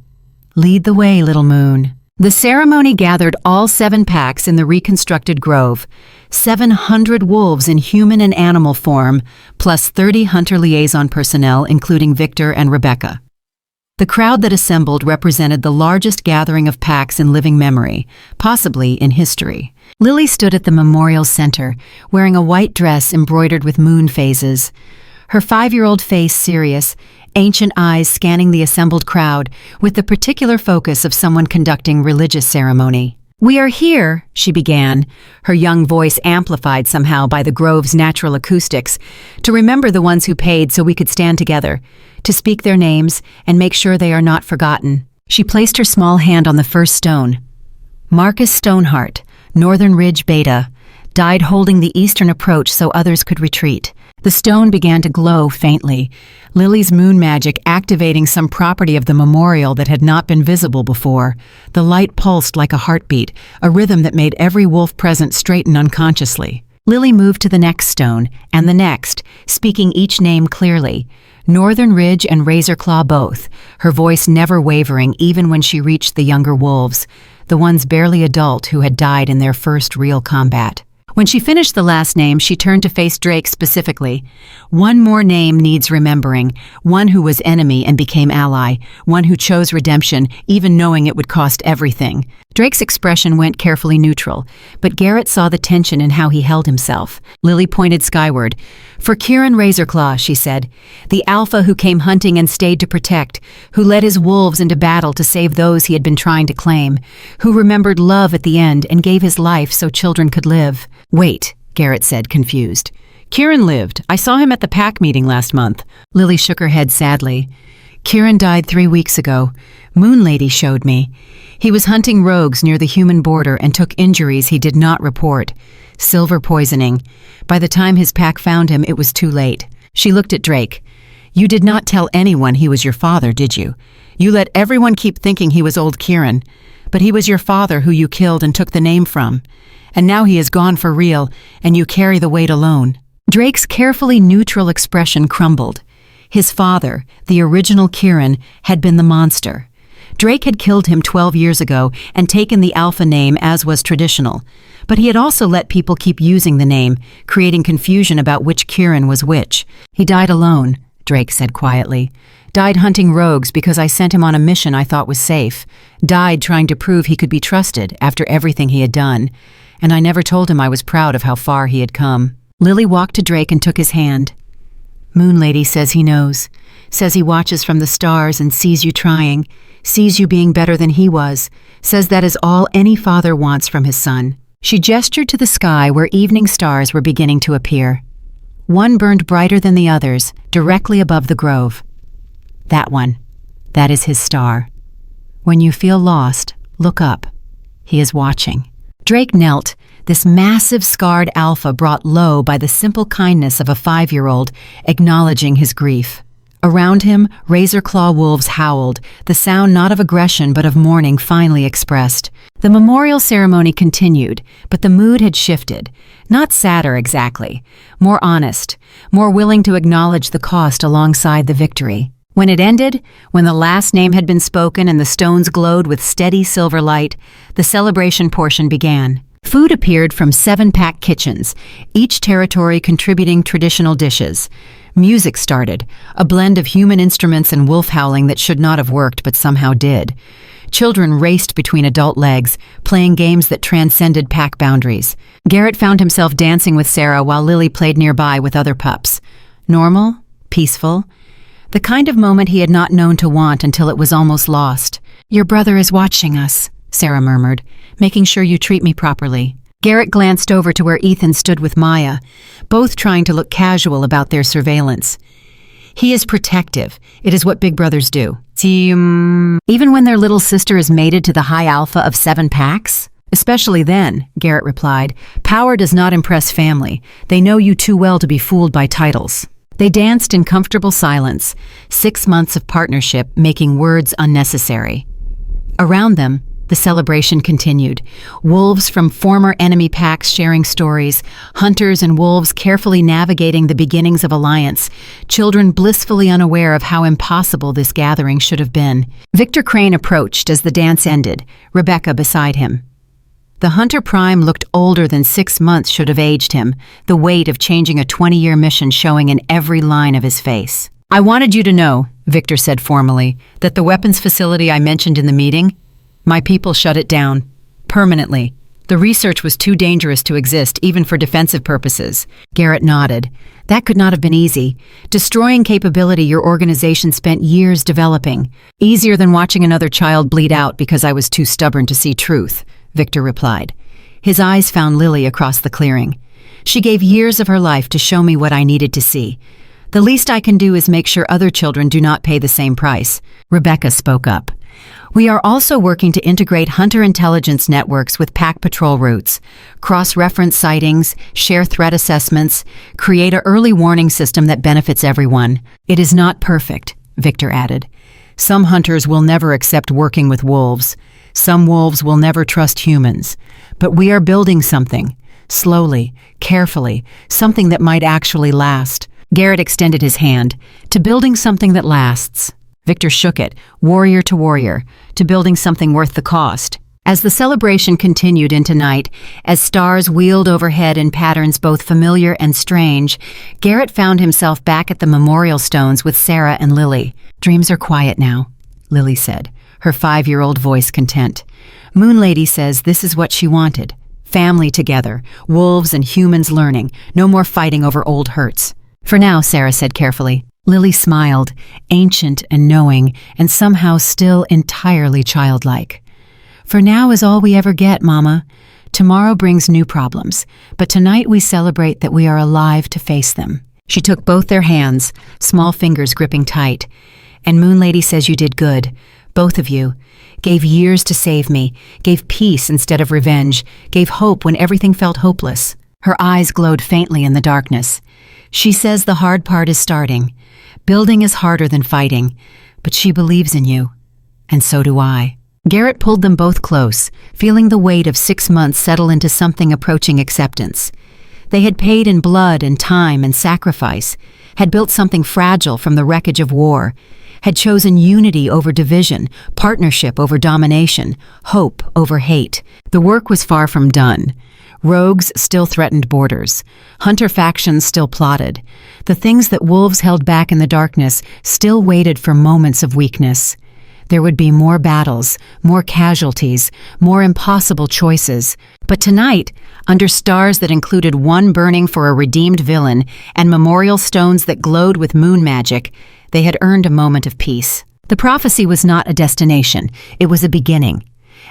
"Lead the way, little moon." The ceremony gathered all 7 packs in the reconstructed grove. 700 wolves in human and animal form, plus 30 hunter liaison personnel, including Victor and Rebecca. The crowd that assembled represented the largest gathering of packs in living memory, possibly in history. Lily stood at the memorial center, wearing a white dress embroidered with moon phases. Her 5-year-old face serious, ancient eyes scanning the assembled crowd with the particular focus of someone conducting religious ceremony. "We are here," she began, her young voice amplified somehow by the grove's natural acoustics, "to remember the ones who paid so we could stand together, to speak their names and make sure they are not forgotten." She placed her small hand on the first stone. Marcus Stoneheart, Northern Ridge Beta, died holding the eastern approach so others could retreat. The stone began to glow faintly, Lily's moon magic activating some property of the memorial that had not been visible before. The light pulsed like a heartbeat, a rhythm that made every wolf present straighten unconsciously. Lily moved to the next stone, and the next, speaking each name clearly. Northern Ridge and Razorclaw both, her voice never wavering even when she reached the younger wolves, the ones barely adult who had died in their first real combat. When she finished the last name, she turned to face Drake specifically. "One more name needs remembering, one who was enemy and became ally, one who chose redemption, even knowing it would cost everything." Drake's expression went carefully neutral, but Garrett saw the tension in how he held himself. Lily pointed skyward. "For Kieran Razorclaw," she said, "the Alpha who came hunting and stayed to protect, who led his wolves into battle to save those he had been trying to claim, who remembered love at the end and gave his life so children could live." "Wait," Garrett said, confused. "Kieran lived. I saw him at the pack meeting last month." Lily shook her head sadly. "Kieran died 3 weeks ago. Moon Lady showed me. He was hunting rogues near the human border and took injuries he did not report. Silver poisoning. By the time his pack found him, it was too late." She looked at Drake. "You did not tell anyone he was your father, did you? You let everyone keep thinking he was old Kieran. But he was your father who you killed and took the name from. And now he is gone for real, and you carry the weight alone." Drake's carefully neutral expression crumbled. His father, the original Kieran, had been the monster. Drake had killed him 12 years ago and taken the Alpha name as was traditional. But he had also let people keep using the name, creating confusion about which Kieran was which. He died alone, Drake said quietly. Died hunting rogues because I sent him on a mission I thought was safe. Died trying to prove he could be trusted after everything he had done. And I never told him I was proud of how far he had come. Lily walked to Drake and took his hand. Moon Lady says he knows. Says he watches from the stars and sees you trying. Sees you being better than he was. Says that is all any father wants from his son. She gestured to the sky where evening stars were beginning to appear. One burned brighter than the others, directly above the grove. That one. That is his star. When you feel lost, look up. He is watching. Drake knelt, this massive scarred alpha brought low by the simple kindness of a 5-year-old, acknowledging his grief. Around him, razor-claw wolves howled, the sound not of aggression but of mourning finally expressed. The memorial ceremony continued, but the mood had shifted. Not sadder exactly, more honest, more willing to acknowledge the cost alongside the victory. When it ended, when the last name had been spoken and the stones glowed with steady silver light, the celebration portion began. Food appeared from 7-pack kitchens, each territory contributing traditional dishes. Music started, a blend of human instruments and wolf howling that should not have worked but somehow did. Children raced between adult legs, playing games that transcended pack boundaries. Garrett found himself dancing with Sarah while Lily played nearby with other pups. Normal, peaceful, the kind of moment he had not known to want until it was almost lost. Your brother is watching us, Sarah murmured, making sure you treat me properly. Garrett glanced over to where Ethan stood with Maya, both trying to look casual about their surveillance. He is protective. It is what big brothers do. Even when their little sister is mated to the high alpha of 7 packs? Especially then, Garrett replied. Power does not impress family. They know you too well to be fooled by titles. They danced in comfortable silence, 6 months of partnership making words unnecessary. Around them, the celebration continued. Wolves from former enemy packs sharing stories, hunters and wolves carefully navigating the beginnings of alliance, children blissfully unaware of how impossible this gathering should have been. Victor Crane approached as the dance ended, Rebecca beside him. The Hunter Prime looked older than 6 months should have aged him, the weight of changing a 20-year mission showing in every line of his face. I wanted you to know, Victor said formally, that the weapons facility I mentioned in the meeting, my people shut it down. Permanently. The research was too dangerous to exist, even for defensive purposes. Garrett nodded. That could not have been easy. Destroying capability your organization spent years developing. Easier than watching another child bleed out because I was too stubborn to see truth, Victor replied. His eyes found Lily across the clearing. She gave years of her life to show me what I needed to see. The least I can do is make sure other children do not pay the same price. Rebecca spoke up. We are also working to integrate hunter intelligence networks with pack patrol routes, cross-reference sightings, share threat assessments, create an early warning system that benefits everyone. It is not perfect, Victor added. Some hunters will never accept working with wolves. Some wolves will never trust humans. But we are building something, slowly, carefully, something that might actually last. Garrett extended his hand, to building something that lasts. Victor shook it, warrior to warrior, to building something worth the cost. As the celebration continued into night, as stars wheeled overhead in patterns both familiar and strange, Garrett found himself back at the memorial stones with Sarah and Lily. Dreams are quiet now, Lily said, her 5-year-old voice content. Moon Lady says this is what she wanted. Family together, wolves and humans learning, no more fighting over old hurts. For now, Sarah said carefully. Lily smiled, ancient and knowing, and somehow still entirely childlike. For now is all we ever get, Mama. Tomorrow brings new problems, but tonight we celebrate that we are alive to face them. She took both their hands, small fingers gripping tight. And Moon Lady says you did good, both of you. Gave years to save me, gave peace instead of revenge, gave hope when everything felt hopeless. Her eyes glowed faintly in the darkness. She says the hard part is starting. Building is harder than fighting, but she believes in you. And so do I. Garrett pulled them both close, feeling the weight of 6 months settle into something approaching acceptance. They had paid in blood and time and sacrifice, had built something fragile from the wreckage of war, had chosen unity over division, partnership over domination, hope over hate. The work was far from done. Rogues still threatened borders. Hunter factions still plotted. The things that wolves held back in the darkness still waited for moments of weakness. There would be more battles, more casualties, more impossible choices. But tonight, under stars that included one burning for a redeemed villain and memorial stones that glowed with moon magic, they had earned a moment of peace. The prophecy was not a destination, it was a beginning.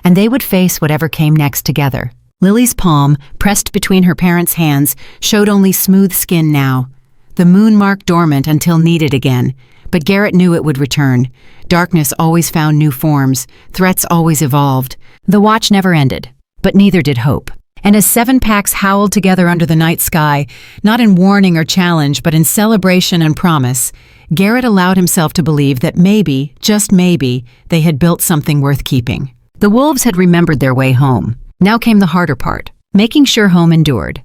And they would face whatever came next together. Lily's palm, pressed between her parents' hands, showed only smooth skin now. The moon mark dormant until needed again. But Garrett knew it would return. Darkness always found new forms. Threats always evolved. The watch never ended, but neither did hope. And as 7 packs howled together under the night sky, not in warning or challenge, but in celebration and promise, Garrett allowed himself to believe that maybe, just maybe, they had built something worth keeping. The wolves had remembered their way home. Now came the harder part, making sure home endured.